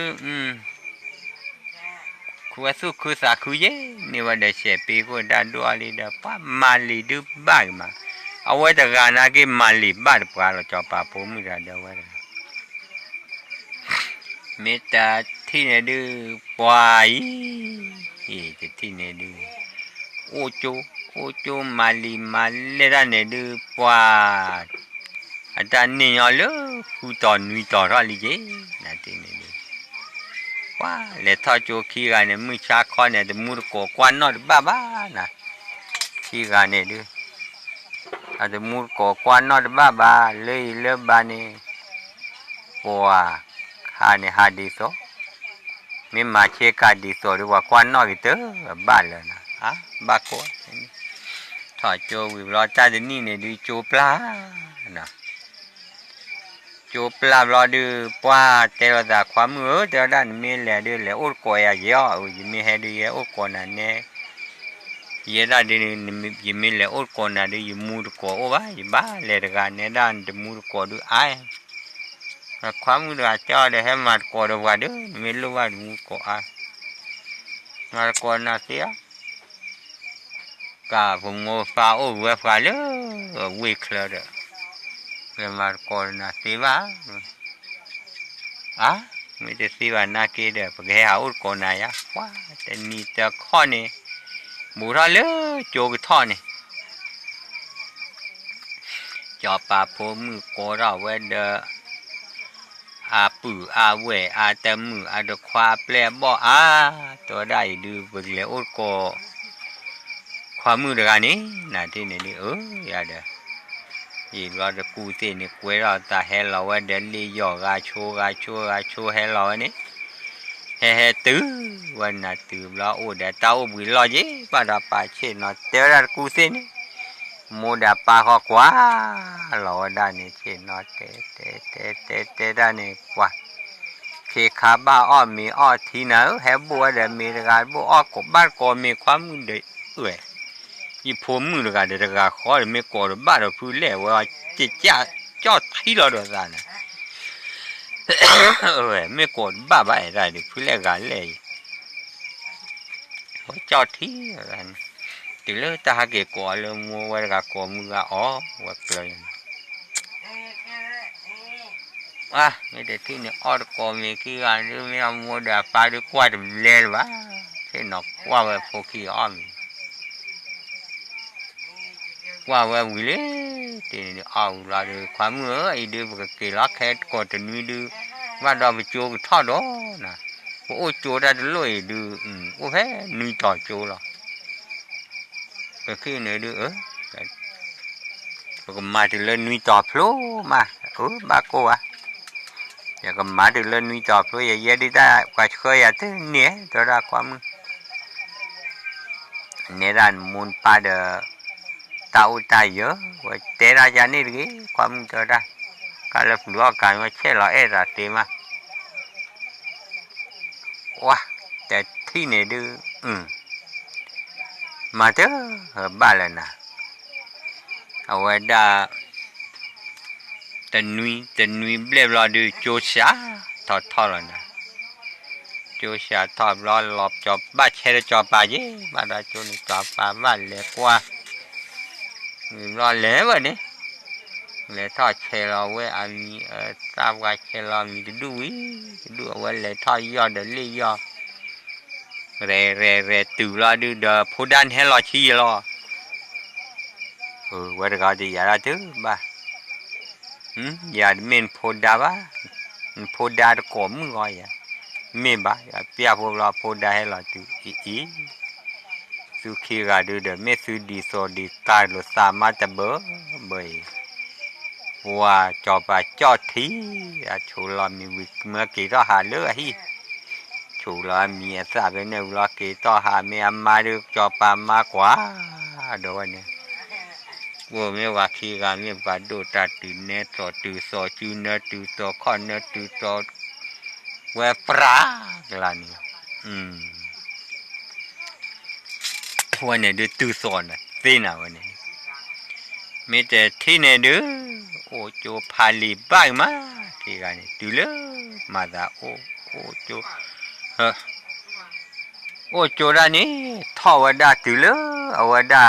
[SPEAKER 1] คือสู้คือสักคือเย่นี่ว่าเดี๋ยวเสียปีก็ได้ดูอะไรเดี๋ยวป้ามาลีดูบ้างมาเอาไว้แต่การนักมาลีบ้านปลาเราจอบปลาผมไม่ได้เดี๋ยวไว้ไม่แต่ที่เนี่ยดูปล่อยจะที่เนี่ยดูโอโจมาลีร้านเนี่ยดูปล่อยอาจารย์เนี่ยเลยฟูตอนนุยตอนอะไรเจ้นั่นที่เนี่ยดูว้าเลท่าโจขี้กันเนี่ยมือชาคอนเนี่ยจะมือโกกวนนอดบ้านะขี้กันเนี่ยดูอาจจะมือโกกวนนอดบ้าเลยเลิกบ้านเนี่ยปัวข้าเนี่ยหาดีโซมีมาเช็คการดีโซหรือว่าควันนอกอีเตอบ้านเลยนะบ้าโคถ้าโจวิบลอตาเดนี่เนี่ยดูโจปลานะโจปลารอดูป้าเตลดาความมือเตลด้านมีแหล่ดูแหล่อุดกอยเยอะยิ่งมีให้ดูเยอะอุดกอนั่นเนี่ยเยอะด้านนี้ยิ่งมีแหล่อุดกอนั่นดูยิ่งมูดกอโอ้บ้าแหล่กันเนี่ยด้านจะมูดกอดูไอความมือว่าเจ้าได้ให้มาก่อดูว่าดูไม่รู้ว่าดูก่อมาก่อน่าเสียก็ผมงูฟ้าโอ้เวฟ้าเลยวิ่งเลยเด้อเลยมาก่อน่าเสียไม่ได้เสียน่าเกลียดเพราะแค่เอาก่อน่ายว้าแต่นี่แต่ข้อนี้บุระเลยโจกท่อนี่จอบปลาพมือก่อเราไว้เด้อปื้อเวแต่มือดควาแปลบ่ตัวได้ดูเบิ่งแล้วอดก็ความมือเดียวกันนี่น่ะที่นี่อย่าเด้ออีเราจะกูเตนี่กวยเราตาเฮเราว่าเดินลียอกาโชเฮเรานี่เฮตื้อวันน่ะตื้อเราเดี๋ยวเต้าบุยรอจีปาดาปาเชนอเตระกูเตนี่โมดาปาขอกว่าเราได้นี่เชนอเตได้นี่กว่าเคขาบ้ามีที่ไหนแฮบัวเดี๋ยวมีการบัวกบบ้านก็มีความเดือดอีผมมือเดี๋ยวก็ขอไม่ก่อบ้านเราพูดเล่ว่าจะจ้าที่เราเดือดนะไม่ก่อบ้าอะไรเดี๋ยวพูดเล่กันเลยจ้าที่อะไรถึงแล้วตาเกี่ยก่อเลยมัวว่าก็ก่อมือว่าเกลือไม่ได้ที่นี่ก็มีกี่อันหรือไม่เอามัวด่าปลาดีกว่าจะเลี้ยวะเช่นนกว่าว่าพวกขี้ว่าวิเลที่นี่เอาละดูความเมื่อไอ้ดูก็เกล้าแค่ก็จะมีดูว่าเราไปโจกทอดนะโอ้โจได้เลยดูโอ้แค่นี่ต่อโจละก็คือเนี่ยดูก็มาถึงเล่นนี่ต่อพลูมาบ้าโก้อย่าก็มาถึงเล่นนี่ต่อพลูอย่าเยอะดีได้กว่าเคยอย่างที่เนี่ยตัวละความ เนี่ยด้านมูลปลาเดอตาอุตายเยอะว่าเตระจานี่ดิความเจอได้การเลือกดูอาการว่าเช่นเราระเตมาว้าแต่ที่เนี่ยดูมาเถอะบ้านเลยนะเอาไว้ได้แต่นุยเบลล์ดูโจชาทอแล้วนะโจชาทอดรอหลบจอบบ้าเชลจอบปาเย่บ้าได้โจนี่จอบปาบ้านเล็กกว่ารอเล็กวะเนี่ยเล็กทอดเชลเอาไว้อันนี้ทราบว่าเชลมีดูเอาไว้เล็กทอดยอดเดลี่ยอดเรตู่รอดูเดอพูดันให้รอชี้รอวันก็จะยาละตัวบ้ายาเมนพูดาบ้าพูดาก็มึงก็ยาเมบ้าเปียพูดรอพูดาให้รอตัวสุขีก็ดูเดอเมสุดีโซดีตายรสามาตะเบอว่าจอบจอดทีชูลามีวิเมื่อกี้ก็หาเลือฮีชูลามีทราบเนี่ยเวลากี้ก็หาเมียมาดูจอบมากกว่าดูวันนี้ว่าไม่ว่าขี้กันไม่ว่าดูตาตื่นเนื้อต่อตื่นสอจูเนื้อตื่นต่อข้อเนื้อตื่นต่อเวปลากันนี่วันนี้ดูตื่นสอนนะสินะวันนี้ไม่แต่ที่เนี่ยดูโอ้โจพาลีบ้างมาขี้กันนี่ดูเลยมาดาโอ้โจโอ้โจด้านนี้ท่อวัดดาดูเลยเอาวัดดา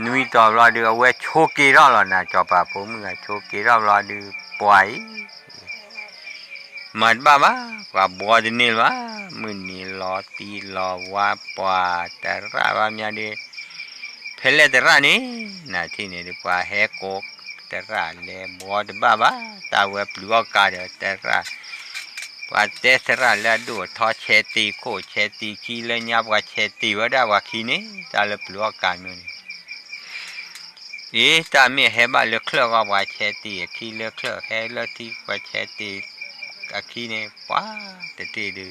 [SPEAKER 1] นุยต่อรอดูเอาไว้โชกีรอแล้วนะจอปาผมมึงโชกีรอดูป่วยมันบ้าว่าบัวดินี่วะมึงนี่รอตีรอว่าป่วยแต่ราว่ามีอะไรเพลแต่รานี่นะที่นี่ดีกว่าเฮโกแต่ราเลยบัวดิบ้าตาเว็บปลัวกาเดแต่ราว่าเตสระแล้วดูทอเชตีโคเชตีขี้เลยยับว่าเชตีว่าได้ว่าขี้นี่ตาเลยปลัวกานู่นตามีเห็นบ้านเลือกเคลือกว่าเชตีขี้เลือกเคลือกให้เลือกที่ว่าเชตีขี้เนี่ยว้าแต่ตีดู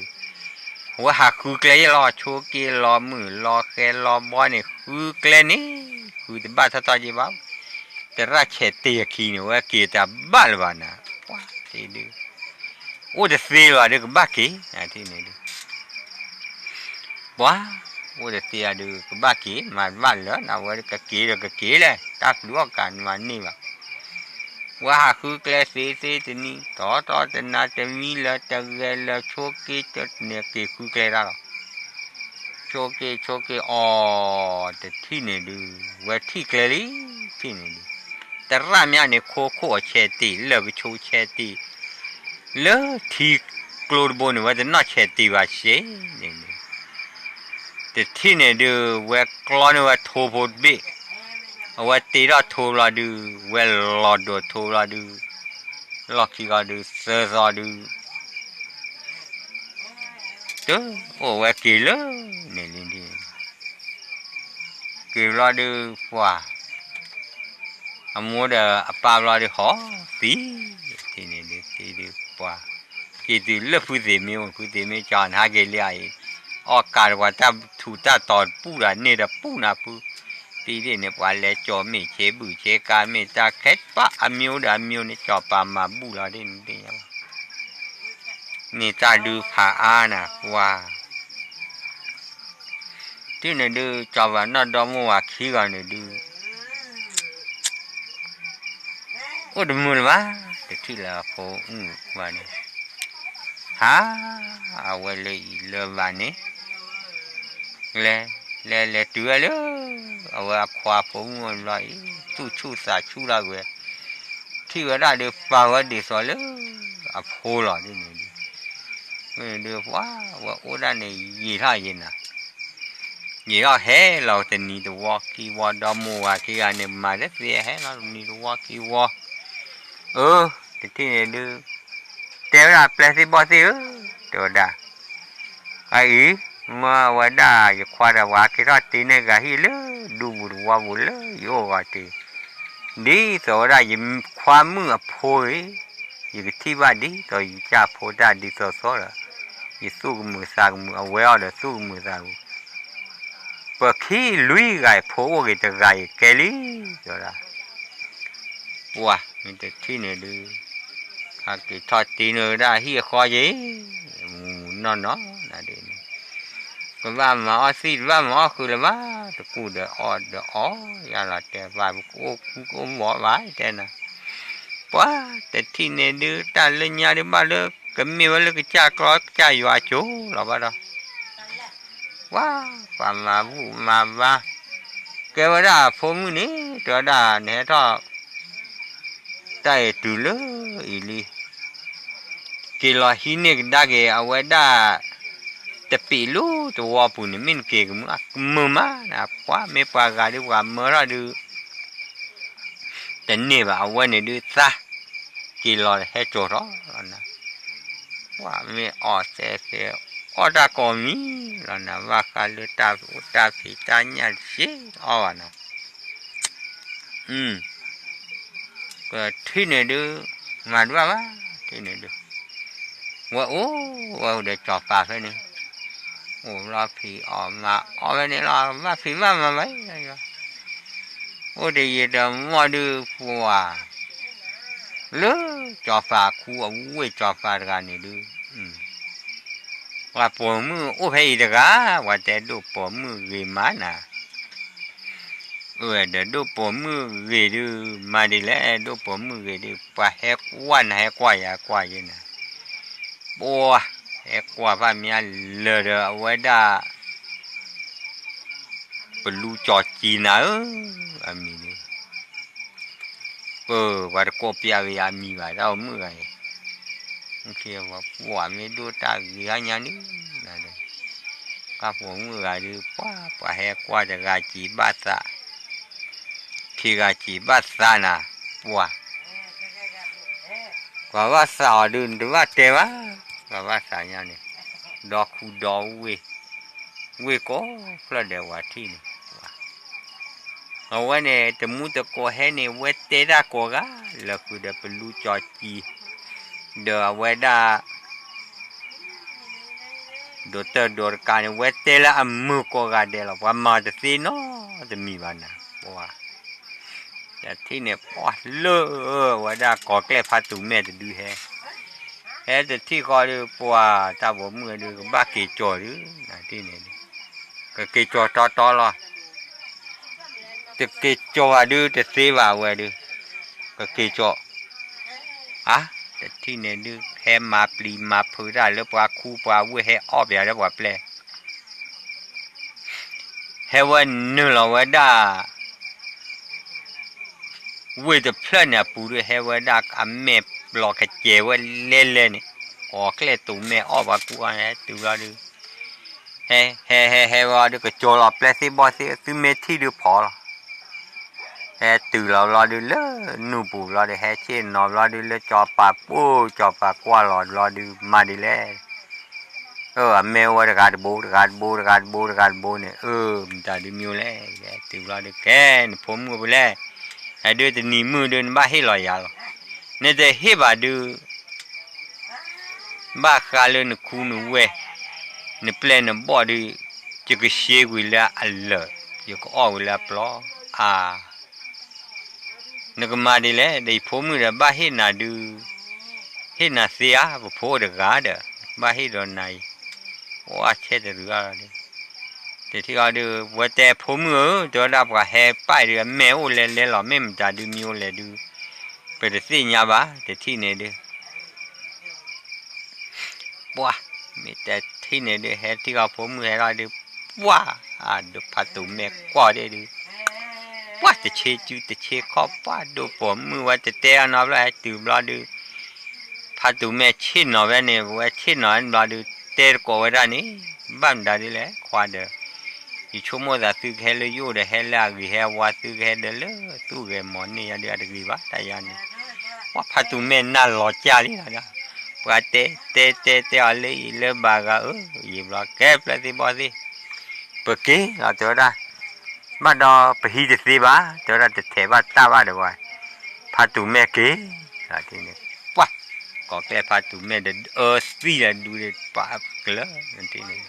[SPEAKER 1] ว่าหากคือเกลียรอโชกีรอมือรอแค่รอบอเนี่ยคือเกลียนี่คือแต่บ้านท่าจีบ้าแต่รักเชตีขี้เนี่ยว่ากี่แต่บ้านบ้านนะว้าตีดูโอ้จะเสียว่าเด็กบ้ากี่ที่นี่ดูว้าโอ้จะเสียดูบ้ากี่มาบ้านแล้วนะว่าก็กี่เลยตักดูกันวันนี้ว่าคือเกลสีตัวนี้ต่อจะน่าจะมีแล้วจะเกลโชกีจุดเนี่ยกี่คือเกลแล้วโชกีอ๋อแต่ที่นี่ดูว่าที่เกลลี่ที่นี่ดูแต่ร้านเนี่ยโคเชตีเลิกโชเชตีเลิกที่กลูบนว่าจะน่าเชตีว่าเช่แต่ที่นี่ดูว่ากลอนว่าทูบดบีว่าตีเราทูเราดูว่าลอดดูทูเราดูล็อกที่ก็ดูเสือดูตัวโอ้ว่ากี่เลยนี่กี่เราดูว่าอามัวเดอปาเราดูหอตีที่นี่ดูว่ากี่ดูเลือกผู้เสียมีจานหาเกลียออกการว่าถ้าถูกตอดปูระเนี่ยจะปูนะปูตีเเนี่ยว่าแล้วจอไม่เชบุเชการไม่ตาแคทปะอมิวเนี่ยจอปามาบูระเนี่ยนี่ตาดูผาอานะว่าที่เนี่ยดูจอว่าน่าดอมว่าขี้กันเนี่ยดูโอ้ดูมือวะแต่ที่ละโคว่าเนี่ยฮะเอาไว้เลยวันนี้เลตัวเลยเอาไว้คว้าผมมันไว้ชูชูละเว้ยที่ว่าได้เดี๋ยวฟ้าว่าเดี๋ยวสอนเลยโผล่ละนี่เดี๋ยวว่าโอ้ด้านนี้ยี่ห้ายินนะยี่ห้าเฮ้เราจะนี่ตัวว่ากี่ว่าดอมัวกี่อันนี้มาได้เสียเฮ้เรานี่ตัวว่ากี่ว่าแต่ที่นี่ดูแต่ว่าเพลสิบอสิตัวด่าไอ้มาว่าได้ควาดว่ากี่ราตีเนี่ยก็ฮิเลดูบุญว่าบุญเลยโยกตีดีตัวได้ยิมความมือพอยยิ่งที่ว่าดีตัวยิ่งจะพอได้ดีตัวละยิ่งสู้มือสร้างมือเอาไว้เอาเดี๋ยวสู้มือสร้าง ปิดขี้ลุยไก่โผล่กิจไก่แกลี่จ้ะว้ามีแต่ที่เนี่ยดูหากทอดตีเนื้อได้เฮียคอยี่นอนเนาะนั่นเองก็ว่ามาอสิว่ามาคือละว่าตะกูเดออเดออย่าละแต่ว่ากูหมอไว้แต่นะว้าแต่ที่เนี่ยดูตาเลี้ยดิบ้าเลยก็มีว่าเลยก็จ่ากรอกจ่าอยู่อาชูหรอบ้าดอว้าป่ามาบูมาบ้าแกว่าได้ผมนี่ตัวได้เนี่ยท้อได้ตุเลยอีลีกิโลหินเนี่ยได้แกเอาไว้ได้แต่ปีลูตัวปุ่นมินเก่งมือมานะว่าไม่ปากาดีกว่าเมื่อเราดูแต่เนี่ยว่าเอาไว้เนี่ยดูซะกิโลให้โจรนะว่าไม่ออเสียออดาก็มีแล้วนะว่าการเลือกตาสีตาเนี่ยสิอ๋อนะก็ที่เนี่ยดูมาดูว่าที่เนี่ยดูว่าโอ้ว่าเดี๋ยวจอบปากให้นี่โอ้รอผีออกมาออกไปนี่รอว่าผีมาไหมโอ้เดี๋ยวเดี๋ยวมาดูผัวเลือจอบปากคู่เอาไว้จอบปากกันนี่ดูว่าปวดมือโอ้เฮียเด็กว่าแต่ดูปวดมือเกี่ยมานะเดี๋ยวดูปวดมือเกี่ยดูมาดีแล้วดูปวดมือเกี่ยดูไปแหกวันแหกกว่าอย่ากว่าอย่างนั้นบัวแหกกว่าพ่อเมียเลือดเอาไว้ได้ปลูจอจีน่ะอามีนี่ว่าจะกบยาวิอามีว่าเราเมื่อไงโอเคว่าปัวไม่ดูตาเกี่ยอย่างนี้นั่นเลยก็ผมเมื่อไงดูป้าแหกกว่าจะกาจีบัสะที่กาจีบัสะนะปัวว่าสาวดูดูว่าเทวะว่าสายอย่างนี้ดอกคูดอกเวก็พระเดวที่นี่เอาไว้เนี่ยแต่มุตะโกเฮเนี่ยเวทเตระโกกะแล้วคือเดปลูจอจีเดอเวดาดอเตอร์ดอร์การเวทเตระอัมมุโกกะเดลว่ามาจะซีโนจะมีวันนะว่าแต่ที่เนี่ยเลอะว่าได้ก่อแก้พัดตุ่มแม่จะดูแฮแต่ที่ก็ดูปัวตาบ่มือดูบ้าเกจอดูนะที่เนี่ยก็เกจอต่อละจะเกจอดูจะเสียว่าเวดูก็เกจอแต่ที่เนี่ยดูแฮมาปลีมาพูได้แล้วปัวคู่ปัวเวแฮออบอย่างแล้วปัวเปล่แฮวันนึงเราว่าได้เวทเพลเนี่ยปูด้วยเฮวดักอเมบล็อกเจว่าเล่นนี่ออกเลยตุ่มแม่ออกว่ากูอะไรตัวดูเฮว่าดูก็โจลอเปลสิบอสิคือเมที่ดูพอตื่นเราดูเลยนูปูเราดูเช่นนอนเราดูเลยจอปากปูจอปากกว่าเราดูมาดีแล้วเมว่าดูการบูเนี่ยมันจะดูมิวเลยตื่นเราดูแก่ผมก็ไปเลยไอ้เดือดนี่มือเดินบ้าให้ลอยยาลเนี่ยจะให้บ้าดูบ้าขาเลยนึกคูนึกเวนึกเพลนนึกบ่ดูจะก็เชี่ยววิลาอัลเลอร์จะก็อ้อวิลาปลอนึกมาดีเลยได้ผมมือเดินบ้าให้น่าดูให้น่าเสียบุพอเด็กาเด้อบ้าให้โดนไหนว่าเช็ดเรื่องอะไรแต่ที่เขาดูว่าแต่ผมมือตัวดับกับแฮไปเรือแมวเล่หล่อแม่มันจะดูมิวเลยดูไปแต่สิ่งยาบ้าแต่ที่เนี่ยดูว้ามีแต่ที่เนี่ยดูแฮที่เขาผมมือให้เราดูว้าดูพัดตุ่มแม่กว่าได้ดูว้าแต่เชี่ยข้อป้าดูผมมือว่าจะเตะนอบแล้วตื่นรอดูพัดตุ่มแม่ชินนอบเนี่ยว่าชินนอบรอดูเตะก็ว่าได้นี่บ้านได้ดีเลยขวาเด้ออีชั่วโมงจะตื่นแค่เลยอยู่เด้อแค่ละกี่แค่ว่าตื่นแค่เด้อเลยตื่นแค่หมอนนี่ยังเดือดกี่บาทแต่ยันนี่ว่าพัดตุ่มแม่น่าหล่อจ้าเลยนะว่าเตะอะไรเลยบางก็ยิบละแก่เปล่าที่บ่สิเปิดกี้เราเจอได้บ้านเราไปฮีจะสิบ้าเจอได้จะเทบ้าตาบ้าเดี๋ยวว่าพัดตุ่มแม่กี้ที่นี่ว้าก็แก่พัดตุ่มแม่เด้อสิดูเด็ดป้าเกลือที่นี่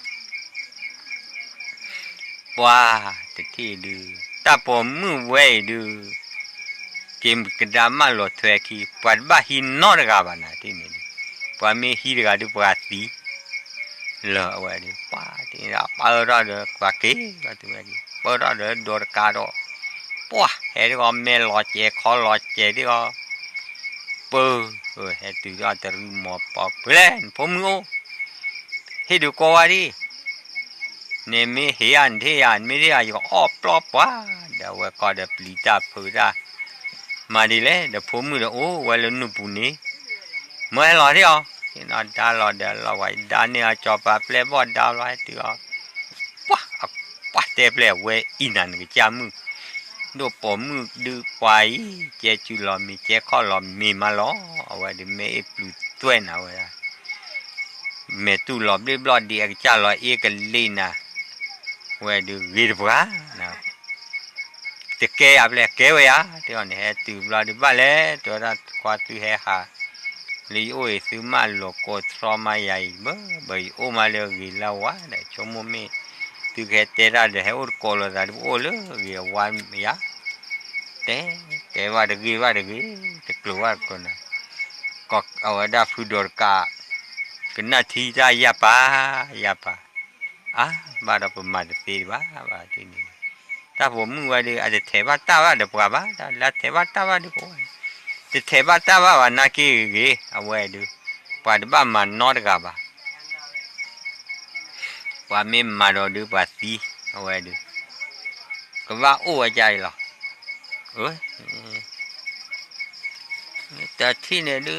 [SPEAKER 1] ว้าตะที่ดูตาปอมือเว้ยดูเกมกระดามาหลอดแทกีปัดบ้าหินนอร์กาบานาที่นี่ปัดมีฮีรกาดูปัดตีเลอะไว้ดิป้าที่นี่ปาราเดกว่าเก๋ก็ตัวนี้ปาราเดดอร์กาโดปัวเฮดิก็เมลอเจคอลอเจดิก็ปูเฮตุยาตรีมอปอกเพลนผมงูเฮดูกว่าดิเนี่ยมีเฮียนเทียนไม่ได้อยู่อ้อปลอบว่าเดี๋ยวว่าก็เดี๋ยวปลีตาพูดามาดีเลยเดี๋ยวผมมือโอ้วันละนุ่มนี่เมื่อหล่อที่อ๋อที่นอนดาหล่อเดี๋ยวเราไว้ดาเนี่ยจอบแบบเปลบอดดาวไว้ที่อ๋อว้าว้าเตะเปลเวอินันก็จามือดูผมมือดูควายเจ้าจุลมีเจ้าข้อลมีมาล้อเอาไว้เดี๋ยวไม่ปลุกตัวน่ะเว้ยแม่ตู้หลอบเรียบร้อยดีก็จะรอเอกันลีน่ะเว้ยดูวีรบุระนะแต่แกอับเลยแกเว้ยอ่ะที่วันนี้ตู้หลอดบ้าเลยตัวนั้นควาตู้เฮฮาลีโอ้ยซื้อมาหลอกกดทรมาใหญ่เบ้อใบโอมาเลยกีฬาวะเนี่ยชั่วโมงนี้ตู้แค่เตะได้เดี๋ยวอุดกอลได้โอ้เลยกีวันยาเตะแกว่าเด็กจะกลัวคนน่ะก็เอาได้ฟูดอร์กาก็น่าที่จะยาป่ะบ้านเราเป็นมาจากที่บ้านที่นี่ถ้าผมมือว่าดีอาจจะเทบ้าตาว่าเดี๋ยวปะบ้าแล้วเทบ้าตาว่าดีกว่าจะเทบ้าตาว่านักกี้เอาไว้ดูปะเดี๋ยวบ้านมันนอดกับบ้าว่าไม่มาดูปะสีเอาไว้ดูก็ว่าโอ้ใจหรอแต่ที่เนี่ยดู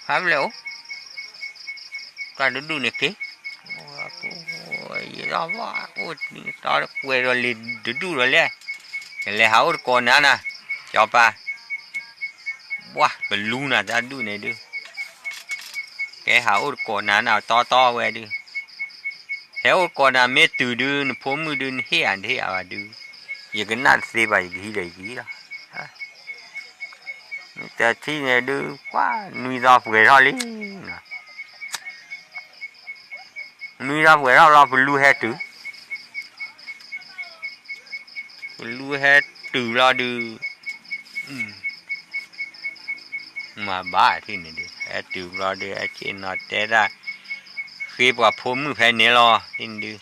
[SPEAKER 1] ครับแล้วการดูเนี่ยกี้đó quá đó quê rồi liền đủ rồi lấy hảo con nè cho ba quá bự luôn nè ra đu này đưa cái hảo con nào to về đưa hảo con nào mấy từ đưa nó phô mưa đưa hết anh thế à đưa giờ cái nát xe bài gì đấy gì đóแต่ที่เนี่ยดูquá nuôi ra về ra lý nuôi ra về ra phải lưu hết chứ lưu hết từ ra đưa mà bà thì này đi hết từ ra đưa ở trên nó té ra khi bà phốm mới phải nè lo tin đưa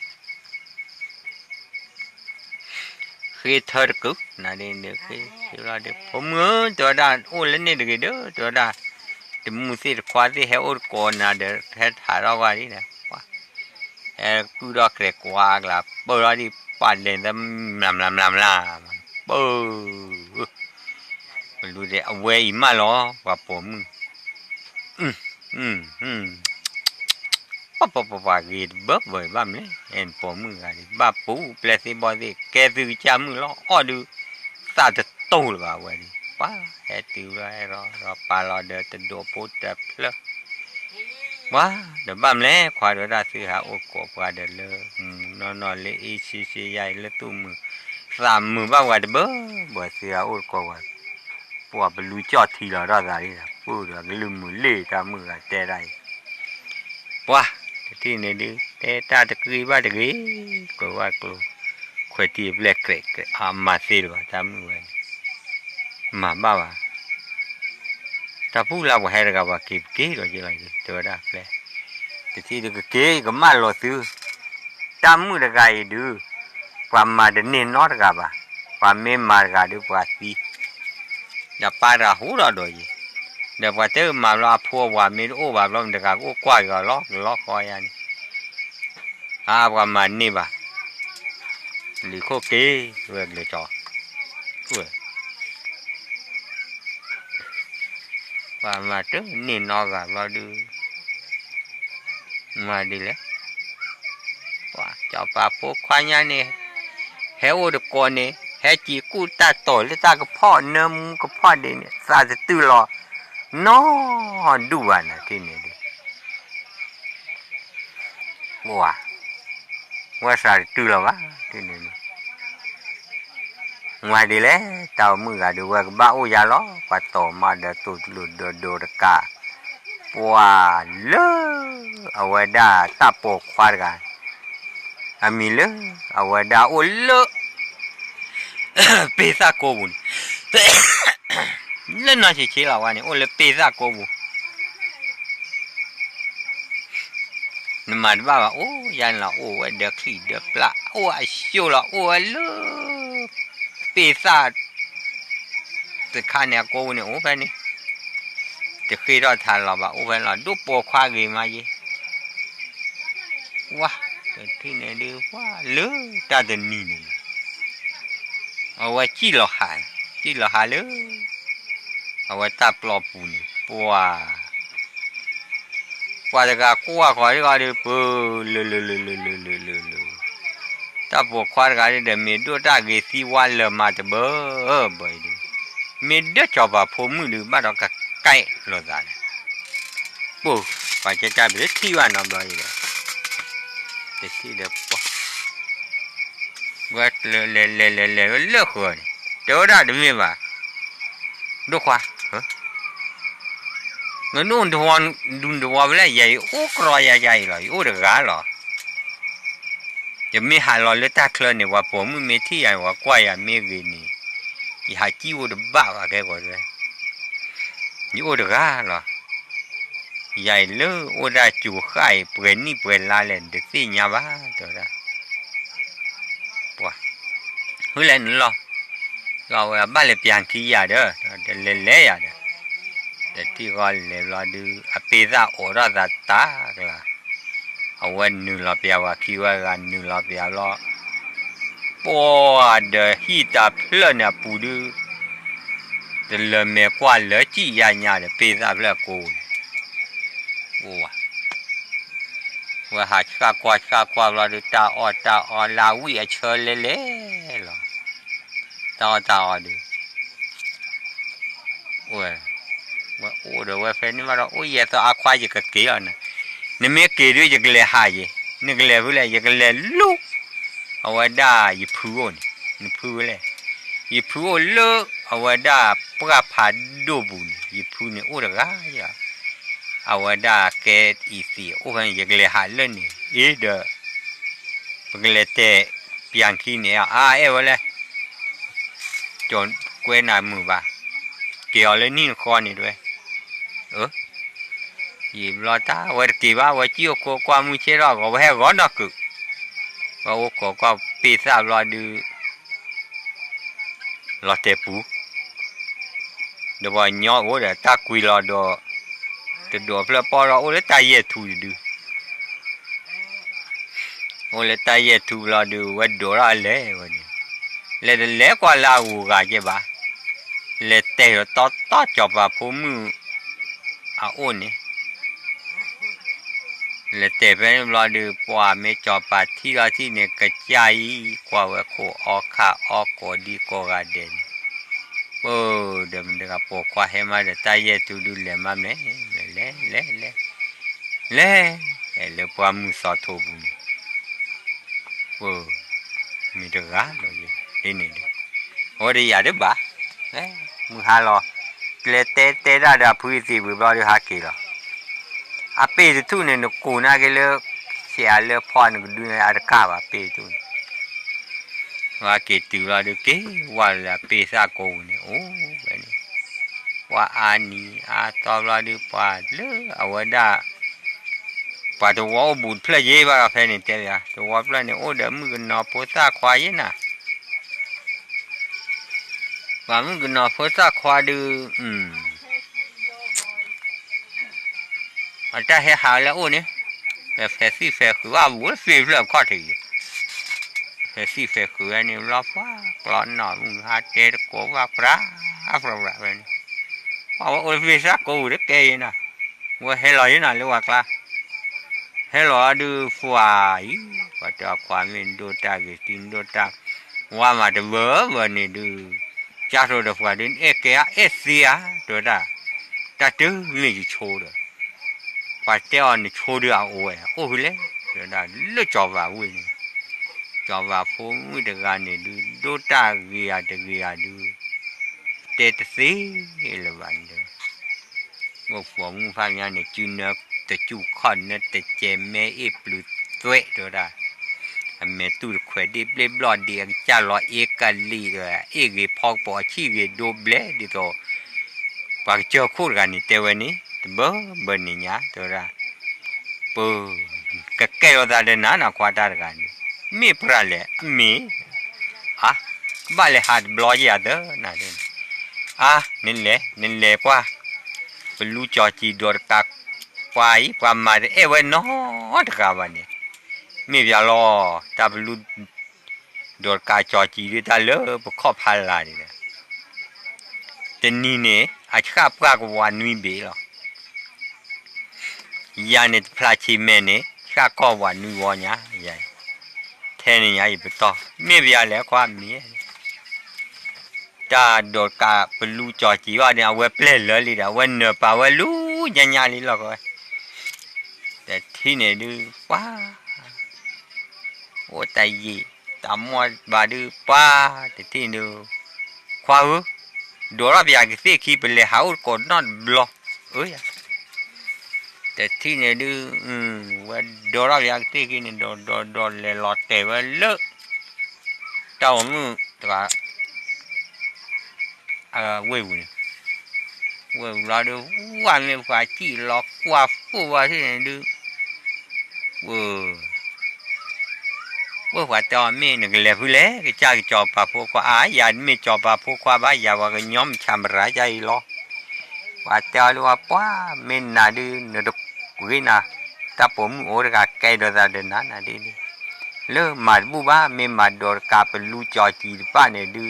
[SPEAKER 1] khi thơ được cứu là đi được khi ra được phốm ngớ cho ra ô lên đây được cái đó cho ra thì mua xe qua thì héo còn là được hết thả ra qua đi nè cứ đó kẹt qua là bơi ra điปั่นเลยแล้วlàm bơมันดูดิเอาไว้อีมาล้อว่าผมป้ากีดเบิบเว้ยบ้ามเลยเห็นผมมือกันบ้าปูเปลสิบอดีแกซื้อจามือล้ออ้อดูซาจะโตหรือเปล่าเว้ยป้าเฮติวไรรอปลาเราเดินจะโดปูแต่เพลว้าเดี๋ยวบ้ามเลยควายเดี๋ยวได้ซื้อหาโอ้กบว่าเดี๋ยวเลยนอนเลยอีซีใหญ่เลยตู้มือ3 มือบ้างว่าเดี๋ยวบ่ซื้อหาโอ้กบว่าปวดเป็นรูจอดทีละได้เลยพูดแล้วลืมมือเล่ตามือกันแต่ได้ว้าที่นี่ดิแต่ตาตะกี้บ้าตะกี้ก็ว่ากูขวดที่เล็กเล็กมาซื้อว่าทำมือมาบ้าว่าถ้าพูดเราก็ให้เราก็ว่าเก๋ก็จะอะไรตัวได้เลยแต่ที่ดูเก๋ก็มาหลอดซื้อตามมือละไงดูความมาเดินเน้นนอดกับว่าความไม่มากับดูว่าสีอย่าปาราหูเราด้วยเดี๋ยวว่าเจอมาเราพัวว่าไม่รู้ว่าเราเด็กก็กวาดก็ล็อกคอยอันว่ามันนี่บ่หรือโคเก๋เรื่องเลยจ่อว่ามาเจอนี่นอกับเราดูมาดีเลยว่าเจ้าป่าพวกควายเนี่ยเฮวเด็กคนเนี่ยเฮจีกูตาโตแล้วตาก็พ่อเนื้อมก็พ่อเด่นเนี่ยซาจะตื้อรอน้อดูวันนะที่นี่ดิว่าซาจะตื้อรอวะที่นี่ngoài đi lẽ tao mưa gà được qua bão già ló và tổ mà để tụt lụt đồ cả qua lơ ở ngoài đà ta bộ khoa gà อามีเลยเอาว่าดาโอเลเปซ่าโกบุนเล่นน่าเฉยๆแล้ววะเนี่ยโอเลเปซ่าโกบุนมาดว่าโอ้ยันละโอ้เด็กขี้เด็กปลาโอ้ไอชิวละโอ้เลเปซ่าจะข้าเนี่ยโกบุนเนี่ยโอ้ไปนี่จะเคยรอทานเราบ่าโอ้ไปเราดูปอควากีมาเยว้าแต่ที่ไหนดีว่าเลตาเดนี่นี่เอาไว้จีหลอกหาเลยเอาไว้ตาปลอบปูนี่ปัวจะกะกัวขอที่ก็ดีปูเลตาปวดควาก็ได้เมีดูตาเกสีวันเลยมาจะเบ้อไปดูมีเด็กชอบว่าผมมือดูมาดอกกะไก่หลอดอะไรปูไปจะไปที่วันน้ำลอยเลยแต่ที่เด็กปูว่าเลหัวนี่เดี๋ยวได้ดูมีบ่ดูขวาเงินนู่นดูวันดูว่าเวลาใหญ่โอ้กรอยใหญ่เลยโอ้เด็กกันหรอจะมีหาลอยเลือดตาเคลื่อนเนี่ยว่าผมมีที่ใหญ่ว่ากว่าอย่างมีกินนี่อีหาจิ้วเดือบบ้าอะไรก็ได้นี่โอ้เด็กกันหรอใหญ่เลยโอ้ได้จู่ไข่เปลี่ยนนี่เปลี่ยนลาเล่นเด็กที่ยาบ้าตัวละป่ะเฮ้ยเล่นหรอเราบ้านเลยเปลี่ยนที่ยาเด้อเดี๋ยวเล่ยาเด้อแต่ที่ก็เลยเราดูอภิษาโอราตาตากละเอาวันนึงเราเปียว่าคิดว่ากันนึงเราเปียล้อปวดเดฮีตาเพลเนี่ยปูดูแต่เริ่มเมื่อกว่าเหลือจี้ยาญาเดเปียเพลกูว่าหาชากว่าเราดูตาออลาวิเชลเล่หรอตาอดูโอ้ยว่าโอ้เดี๋ยวว่าเฟนี่มาเราโอ้ยอย่าตัวอาควายจะกระเกี่ยนะนี่ไม่เกี่ยวจะกระเลยหายนี่กระเลยเวลาจะกระเลยลุกเอาไว้ได้ยิบพูนนี่พูเลยยิบพูลุกเอาไว้ได้ปลาผาดูบุญยิบพูนี่โอ้เดี๋ยวก็เอาไว้ได้แกอีสีโอ้ยจะกระเลยหายเลยนี่เด้อเป็นกระเลยเตะเปียงขี้เนี่ยเอวเลยจนกล้วยหน้ามือบ่าเกี่ยวเลยนี่คอนี่ด้วยยิบลอตาว่ากี่ว่าว่าจิ้วโคความมือเชื่อก็ว่าให้ร้อนนักว่าโอ้ก็ปีศาจรอดูรอเตปูเดี๋ยวว่าเนาะโอ้เดี๋ยวตาคุยรอดอจะดอเพื่อปอรอโอ้เลยตาเย่ทูดูโอ้เลยตาเย่ทูรอดูว่าดอรอเลยวันนี้เลยกว่าลาหูกาเจ็บบ้าเลยเตะต่อจับว่าผมมือโอ้นี่เลเตะเป็นรอดูปว่าไม่จอบปาที่เราที่เนี่ยกระจายกว่าว่าโคออกขาออกกอดีกอกันเด่นโอ้เดี๋ยวมันเด็กปอกว่าให้มาเดี๋ยวตายเยตูดูเลยมาเนี่ยเลยปว่ามือสอดทูบุญโอ้มีเด็กอ่ะเลยนี่โอ้ดีอย่าดื้อบ้ามึงหาหรอเลยเตะได้พูดสิบุบลาดูหากี่หรออาเปย์ทุนเนี่ยนกูน่าเกลือเสียเลือพอนกูดูในอาร์คาบอาเปย์ทุนว่าเกตุลาดูเกว่าละเปย์ซาโกเนี่ยโอ้แบบนี้ว่าอันนี้ตอลาดูปาเลือเอาไว้ได้ปาตัวว่าบุญเพลย์เย่บ้าเพลย์เนี่ยเจ้าตัวว่าเพลย์เนี่ยโอ้เดี๋ยวมึงก็นอโพสาควายนะว่ามึงก็นอโพสาควายดูอาจจะให้หาแล้วโอ้เนี่ยแต่เฟซี่เฟคือว่าวัวเฟเรื่องข้อที่เฟซี่เฟคืออันนี้เราฟ้ากลอนหน่อยมึงหาเจอโกว่าพระแบบนี้ว่าโอ้เฟซ่ากูเด็กเกยนะว่าให้ลอยน่ะหรือว่ากล้าให้ลอยดูฝ่ายว่าจะความเป็นดูตากิตินดูตาว่ามาจะเบื่อวันนี้ดูจากเราจะฝ่ายดินเกียเสียตัวตาแต่ถึงนี่จะโชว์เลยว่าเจ้านี่โชว์ด้วยโอ้เลยเดี๋ยวได้เลือดจ่อว่าวิ่งจ่อว่าฟูมือเด็กกันนี่ดูตาเกียดูเตะสีเลยวันเดียวว่าฟูมือฟังยังนี่จูเนอแต่จูคอนเนี่ยแต่เจมเมย์ปลุกตัวเดี๋ยวได้ อเมตุขวดดิเบลบลอดเดียจะรอเอกลีด้วยเอกพอกปอชีเวโดเบลดิโตปากเจ้าคู่กันนี่เตวันนี้เบอร์นี่ยตัวละปูก็แก่เราได้นาควาตากันมีพระเลยมีฮะบ้านเลยหัดบลอยาเด้อนั่นเองนี่แหละกว่าเป็นลูกจอจีดอร์กักควายความมาเวันน้อตะกาวันนี้มีเวลาตาเป็นลูกดอร์กาจอจีด้วยตาเลอปขอบพันลาดิแต่นี่เนี่ยอาจจะปากวันนี้เบลยานี่พลาชิเมเนี่ยข้าก็วันนี้วันนี้ยัยแท่นี้ยัยไปต่อมีเวลาแล้วความนี้ตาดอร์กาเป็นลูกจอจีว่าเนี่ยเว็บเล่นเลยล่ะวันเนปาว่าลูกยันยันเลยหรอกแต่ที่เนี่ยดูว้าโอ้ตายยี่ตามมัวบาดูป้าแต่ที่ดูควาดอร์บอยากเสียขี้ไปเลยหาอุดกดนอนบล็อกแต่ที่เนี่ยดูว่าดอร์อยากเสียขี้เนี่ยดอเลยหลอดแต่ว่าเลิกเจ้ามือตัวเว้ยเราดูวันนี้ฝ่ายที่หลอกกว่าผู้ว่าที่เนี่ยดูว่าตอนนี้นึกเลยผู้เล่ก็จ้าจอบปะพวกว่าอย่าไม่จอบปะพวกว่าบ้าอย่าว่าก็ย้อมชำระใจล้อว่าตอนว่าป้าไม่น่าดูนึกกุยนะถ้าผมโอ้ยก็แกโดนอะไรนั่นน่ะดิเลิกมาบูบ้าไม่มาโดนกาเป็นลูกจอจีป้าเนี่ยดู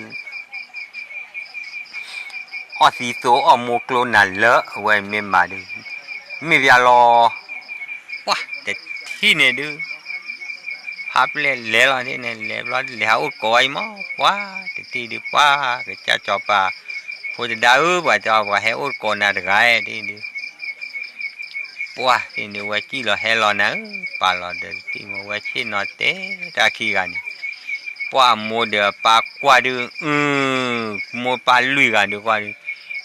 [SPEAKER 1] สีโซโมโคลนัลเลอเว้ยไม่มาดูไม่เวลาว้าแต่ที่เนี่ยดูพับเล่แล้วนี่เนี่ยแล้วก้อยมั้งว้าที่ดูว้าก็จะจอบปะพอจะได้ว่าจอบว่าให้อุดก้อนอะไรที่ดูว้าที่ดูว่าที่เราให้เรานะปาเราเดินที่มาว่าที่นอเต้ตะกี้กันว้าโมเดปากกว่าดูโมปาลุยกันดูกว่า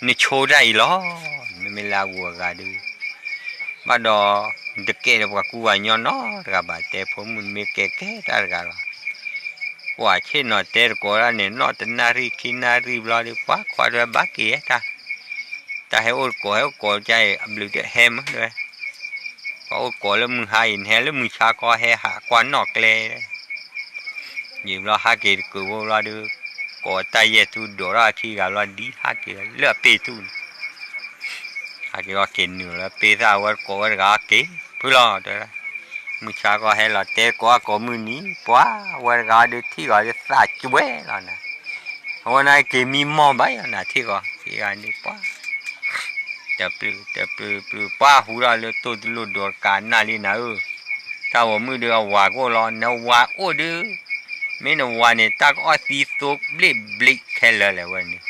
[SPEAKER 1] นี่โชว์ได้หรอไม่ลาวัวกันดูมาดอเด็กเก๋ว่ากูว่าย้อนน้อกับบ้านแต่ผมมันไม่เก๋ๆตากันว่าเช่นนอเตอร์ก็แล้วเนี่ยนอตนารีคินารีบลาดิป้าขวาด้วยบักกี้แต่ให้โอ้ก็ใจอับลึกเฮมด้วยพอโอ้ก็แล้วมึงหายเห็นแล้วมึงชาก็ให้หากวนนอกเลยยิ่งเราหาเกิดกูว่าเราดูก็ตายทุดอราขี้กันเราดีหาเกิดเลือดเปตุนหาเกิดว่าเกินหนึ่งแล้วเปซ่าว่าก็ว่าเก๋พูดแล้วเด้อมึงชาก็ให้เราเตะก็มือนี้ป้าว่าดูที่ก็จะสาจุเว้แล้วนะวันนั้นเกมีมอใบนะที่กันดีป้าแต่ปลือป้าหูเราเลยตัวลุดดอการน่าลีนะถ้าว่ามือเดียวว่าก็รอนะว่าโอ้ดื้อไม่นว่าเนี่ยตากอสีสุกบลิแค่เลยวันนี้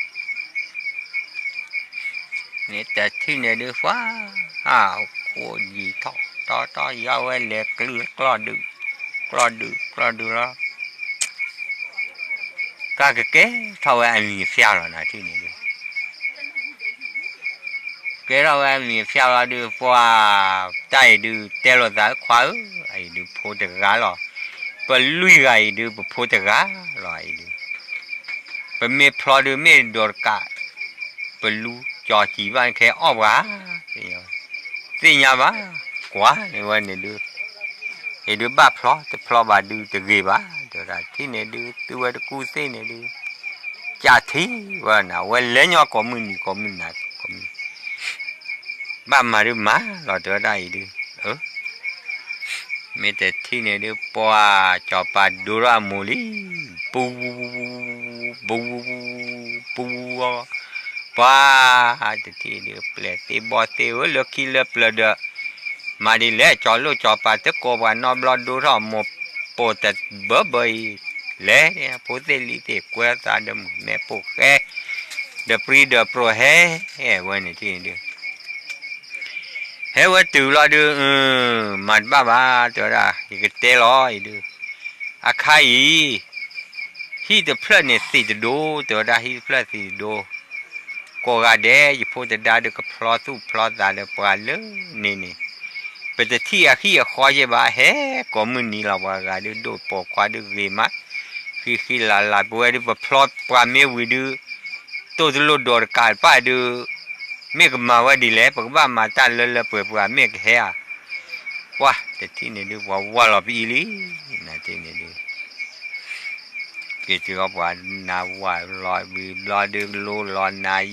[SPEAKER 1] เนี่ยแต่ที่เนี่ยดูฟ้าโคดีต่อยาวเล็กกล้อดื้แล้วก็เก๋เท่าอันนี้เสียแล้วนะที่นี่ดูเก๋เราอันนี้เสียแล้วดูฟ้าใจดูเตลจากขวาไอ้ดูโพดกาหรอเป็นลุยไอ้ดูโพดกาหรอไอ้ดูเป็นเมพลอดูเมดอร์กาเป็นลูจอจีบ้านแค่อ้อวะสิ่งอย่างบ้ากว่าในวันนี้ดูไอ้ดูบ้าพลอแต่พลอบาดูแต่เก็บบ้าเดี๋ยวที่เนี่ยดูตัวกูเส้นเนี่ยดูจ่าที่ว่าน่ะว่าเลี้ยงว่าก็มึงนะบ้ามาดูมาเราเดี๋ยวได้ดูไม่แต่ที่เนี่ยดูปัวจอปาดูรามูลีปูป้าที่เดือเปล่าที่บ่อเตี้ยเลือกขี้เลือกเปล่าเด้อมาดีแล้วจอปาตะโกวันนอบลอดูรอมโปแต่เบื่อเบื่อแล้วเนี่ยโปเตลิเตกว่าตาดำแม่ปกแก่เดปรีเดโปรเฮ่วันนี้ที่เดือเฮ้ว่าตื่นรอดูมันบ้าตัวละอีกเตลอยดูอาใครฮีเดเพลเนี่ยสิดูตัวละฮีเพลสิดูก็กระเดยพูดแต่ได้ดูกับพลอตได้เลยปลาเลยนี่ เป็นแต่ที่อะขี้อะคอยเยบะเฮก็มือนี้เราว่ากาดูโดปอกว่าดูเรมาขี้ลาบัวดูบพลอตปลาเมวิดูตัวจะลดดอร์การป้าดูเมกมาว่าดีแล้วปกบ้ามาตาเลเปิดปลาเมกเฮียว้าแต่ที่นี่ดูว่าเราปีลีนะที่นี่ดูกิจวัตรว่านาว่าลอยบีลอยดูลูลอยนาย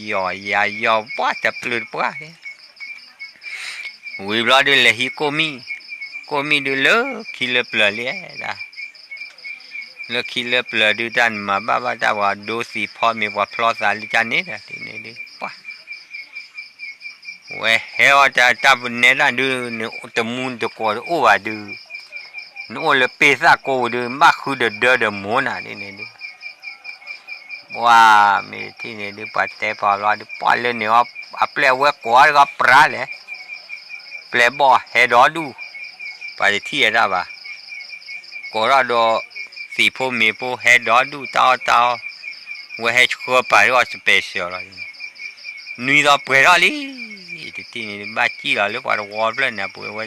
[SPEAKER 1] ยายอป้าจะปลุดป้าวิบลอยดูเลยฮิkomi du le kile ple le da le kile ple du dan ma ba da wa do si pho mi wa plo sa li cha ne da ti ne de pa we he wa ta ne da du ne te mun de ko o wa du no le pe sa ko du ma khu de mo na ne de wa mi ti ne de pa te pa lo de pa le ne wa aple we ko ga pra le ple bo he do duไปที่อะไรบ้างก็เราดูสีพูมีพูเห็ดดูเต่าว่าเห็ดชัวไปว่าสเปเชียลอะไรนี่เราเปิดอะไรที่นี่บ้าจีเราเรียกว่าวอลเลยนะพูดว่า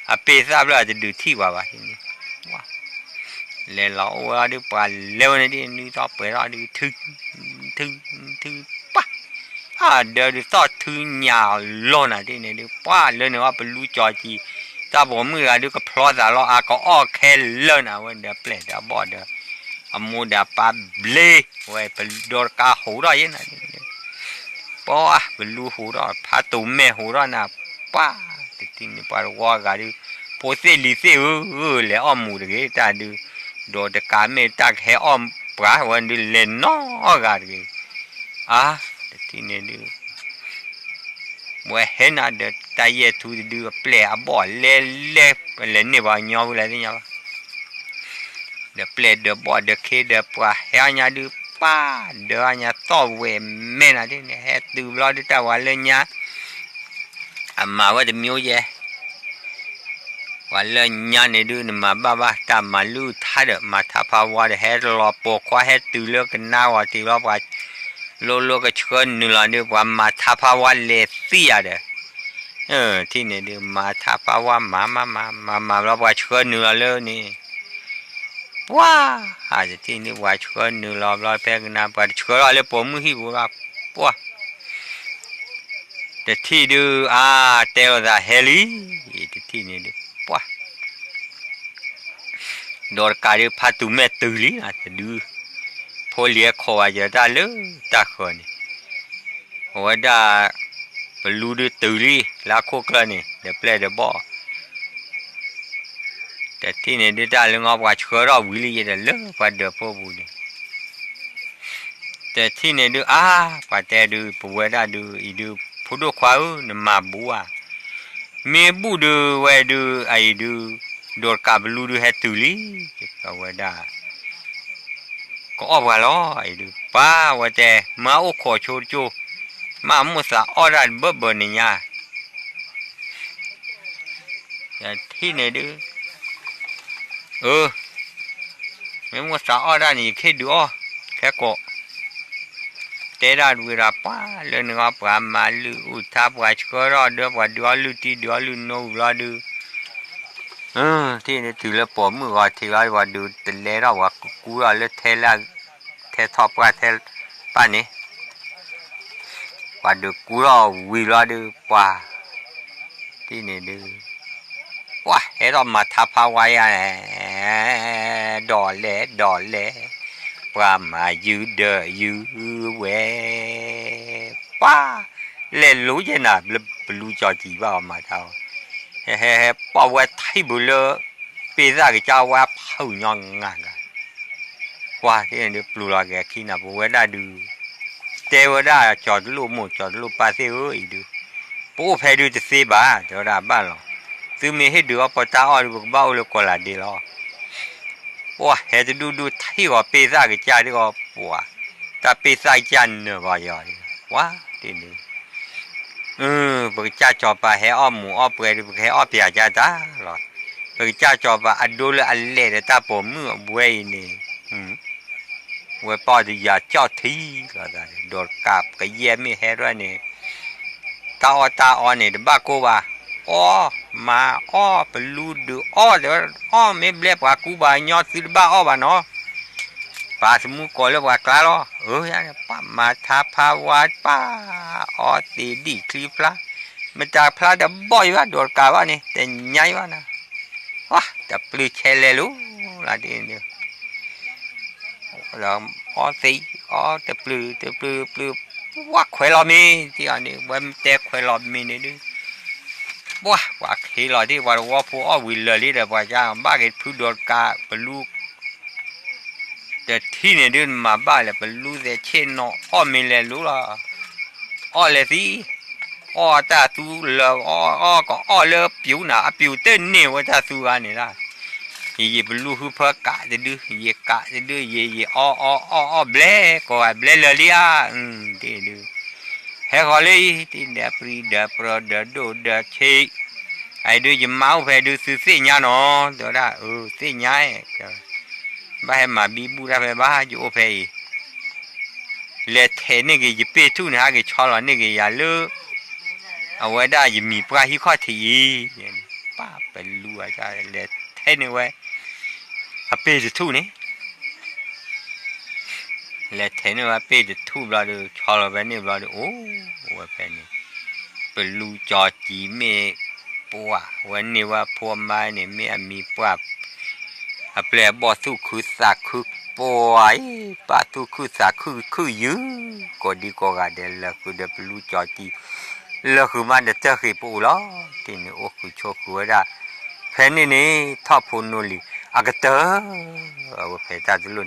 [SPEAKER 1] อาเปซ่าเราจะดูที่ว่าที่นี่ว้าเลยเราว่าดูไปเร็วนี่เราเปิดอะไรถึงปะเดี๋ยวต่อถึงยาวล้นที่นี่ดูป้าเลยเนี่ยว่าเป็นลูกจอจีถ้าผมมือดูกับพลอสเราอาก็อ้อแค่เล่นเอาเดี๋ยวเปลี่ยนเดี๋ยวบอดเดี๋ยวอามูเดี๋ยวปาเบลไว้เป็นดอร์กาหูร้อยนะป้าเป็นลูหูร้อยพาตุ่มแม่หูร้อยนะป้าติดนี่ป้าว่ากันดูโพสต์ลิเซ่เลยอ้อมมูเด็กแต่ดูดอร์กาเมตักให้อ้อมปลาวันดูเล่นน้อกันดูติดนี่ดูว่าเห็นอะเด็กตายทุกดูเปลี่ยนบ่อเล่นี่ว่าเงาเลยนี่ว่าเด็กเปลี่ยนเด็กบ่อเด็กเคเด็กว่าเฮียเนี่ยดูป้าเด็กเนี่ยต่อเวมแม่นะที่เนี่ยเฮ็ดดูเราดูแต่ว่าเลยเนี่ยมาว่าจะมีโอเยว่าเลยเนี่ยเนี่ยดูนี่มาบ้าแต่มาลู่ท่าเด็กมาท่าพาวาเด็กเฮ็ดรอปอกว่าเฮ็ดดูเลือกกันหน้าว่าที่เราว่าโลก็เชิญนี่ละนี่ว่ามาท่าพาวาเลซี่อะเด้อที่นี่ดูมาท่าพาวามาเราว่าเชิญนี่ละเลยนี่ว้าอาจจะที่นี่ว่าเชิญนี่เราแปลงน้ำไปเชิญอะไรผมมือหิวว่าว้าแต่ที่ดูเตลซาเฮลีที่นี่ดูว้าดอร์การ์พัตุเมตุลีนะจะดูพอเลี้ยขวาจะได้เลยตาคนว่าได้ไปรู้ดูตุลีลาโคกันนี่เดี๋ยวเปลี่ยนเดี๋ยวบ่แต่ที่นี่ได้เรื่องว่าเชื่อเราวิลีจะเลิกไปเดี๋ยวพ่อบุญแต่ที่นี่ดูไปแต่ดูผู้ว่าได้ดูอีดูผู้ดูขวาเนี่ยมาบัวเมื่อบูดูว่าดูไอ้ดูดอร์การ์บลูดูเฮตุลีก็ว่าได้ก็ออกมาล้อไอ้ดูป้าว่าแต่มาโอ้ขอโชว์จูมามุสาออรันเบบเนี่ยแต่ที่นี่ดูไม่มุสาออรันนี่แค่ดูแค่ก็แต่ละดูราป้าเรื่องว่าปรามาลูอุทาปว่าชัวร์เดี๋ยวว่าดูลูที่ดูลูโนว่าดูที่นี่ถือแล้วปอมือว่าที่ว่าดูแต่เล่เราว่ากูว่าเลือเทละเททอปว่าเทป้านี่ว่าดูกูเราวิเราดูป้าที่นี่ดูว้าเฮ้เรามาทับพาวายดอเล่ว่ามายืดยืเวป้าเล่นรู้ยังน่ะรู้จอจีว่ามาเท่าป้าว่าไทยบุเลปีศาจเจ้าว่าเผาย่องงานกันว่าที่นี่ปลูกแกขี้น่ะบัวได้ดูเทวดาจอดลูกหมูจอดลูกปลาเสืออีดูปูเพดูจะเสียบ้าเดี๋ยวได้บ้านหรอซื้อมีให้ดูว่าปตาอ้อยบุกเบ้าเลยก็ละดีหรอว้าเฮ้จะดูไทยว่าปีศาจเจ้าดีกว่าว้าแต่ปีศาจเจ้าเนี่ยว่าอย่างว้าที่นี่บริจาคจอบไปให้อ้อมหมูอ้อมเปลือยให้อ้อมเปียจ้าจ้าหรอบริจาคจอบไปอัดดูเลยอันเล่แต่ตาผมมือเว้ยนี่เว้ยป้อจะอย่าเจ้าทีก็ได้โดดกาบก็เยี่ยมไม่แห่ด้วยนี่ตาอ้อนี่บ้ากูว่าอ๋อ มาอ้อไปลูดูอ้อเดี๋ยวอ้อไม่เบลกว่ากูบายอดซื้อบ้าอ้อบาเนาะป่าสมุกอแล้วว่ากล้าล้อยังป้ามาทาภาวาป้าอ้อตีดีคลีพระมันจากพระเดบ่อยวะโดดกาวะนี่แต่ใหญ่วะนะวะจะปลื้มเชลเลยลูละดีเนี่ยแล้วอ้อตีอ้อจะปลื้มว่าขวยเรามีที่อันนี้วันแต่ขวยเรามีนี่ดิว่าขี้เราที่ว่าผู้อ้อวิลเลยที่เดี๋ยวว่าจ้างบ้าเกิดผู้โดดกาปลูกแต่ที่เนี่ยเดินมาบ้านเลยปลูกแต่เช่นเนาะอ้อมีเลยรู้ละอ้อเลยสิอ้อตาตูเลยอ้อก็อ้อเลยผิวหนาผิวเต้นเนี่ยว่าตาตูอันนี้ละยี่ปลูกคือเพื่อกะจะดื้อกะจะดื้อยี่อ้อเบลก็เบลเลยอ่ะที่ดื้อเฮ้ยเขาเลยที่เดปรีเดปรเดโดเดเชไอ้ดูยิ่งเมาไปดูซื้อเสียเนาะเดี๋ยวได้เสียเบ้าให้มาบีบูราไปบ้าอยู่โอเพย์เละเทนี่ก็ยิ่งเปิดทุนหาก็ชอลนี่ก็อย่าเลิกเอาไว้ได้ยิ่งมีปลาหิ้วข้อทีป้าเป็นรัวจ้าเละเทนี่ไว้เอาเปิดทุนนี่เละเทนี่ว่าเปิดทุนเราดูชอลไปนี่เราดูว่าเป็นนี่เป็นรูจอจีเมปัววันนี้ว่าพวกไม้เนี่ยไม่มีปลาแปลบ่อสู้คือสักคือป่วยปลาตู้คือสักคือยื้อก็ดีก็กาเดลคือเดปลูจอจีแล้วคือมันจะเจอคือปูล้อที่นี่โอ้คือโชคือว่าแผ่นนี้ทอพูนุลีอากาเตอร์เอาไปตาจุลุน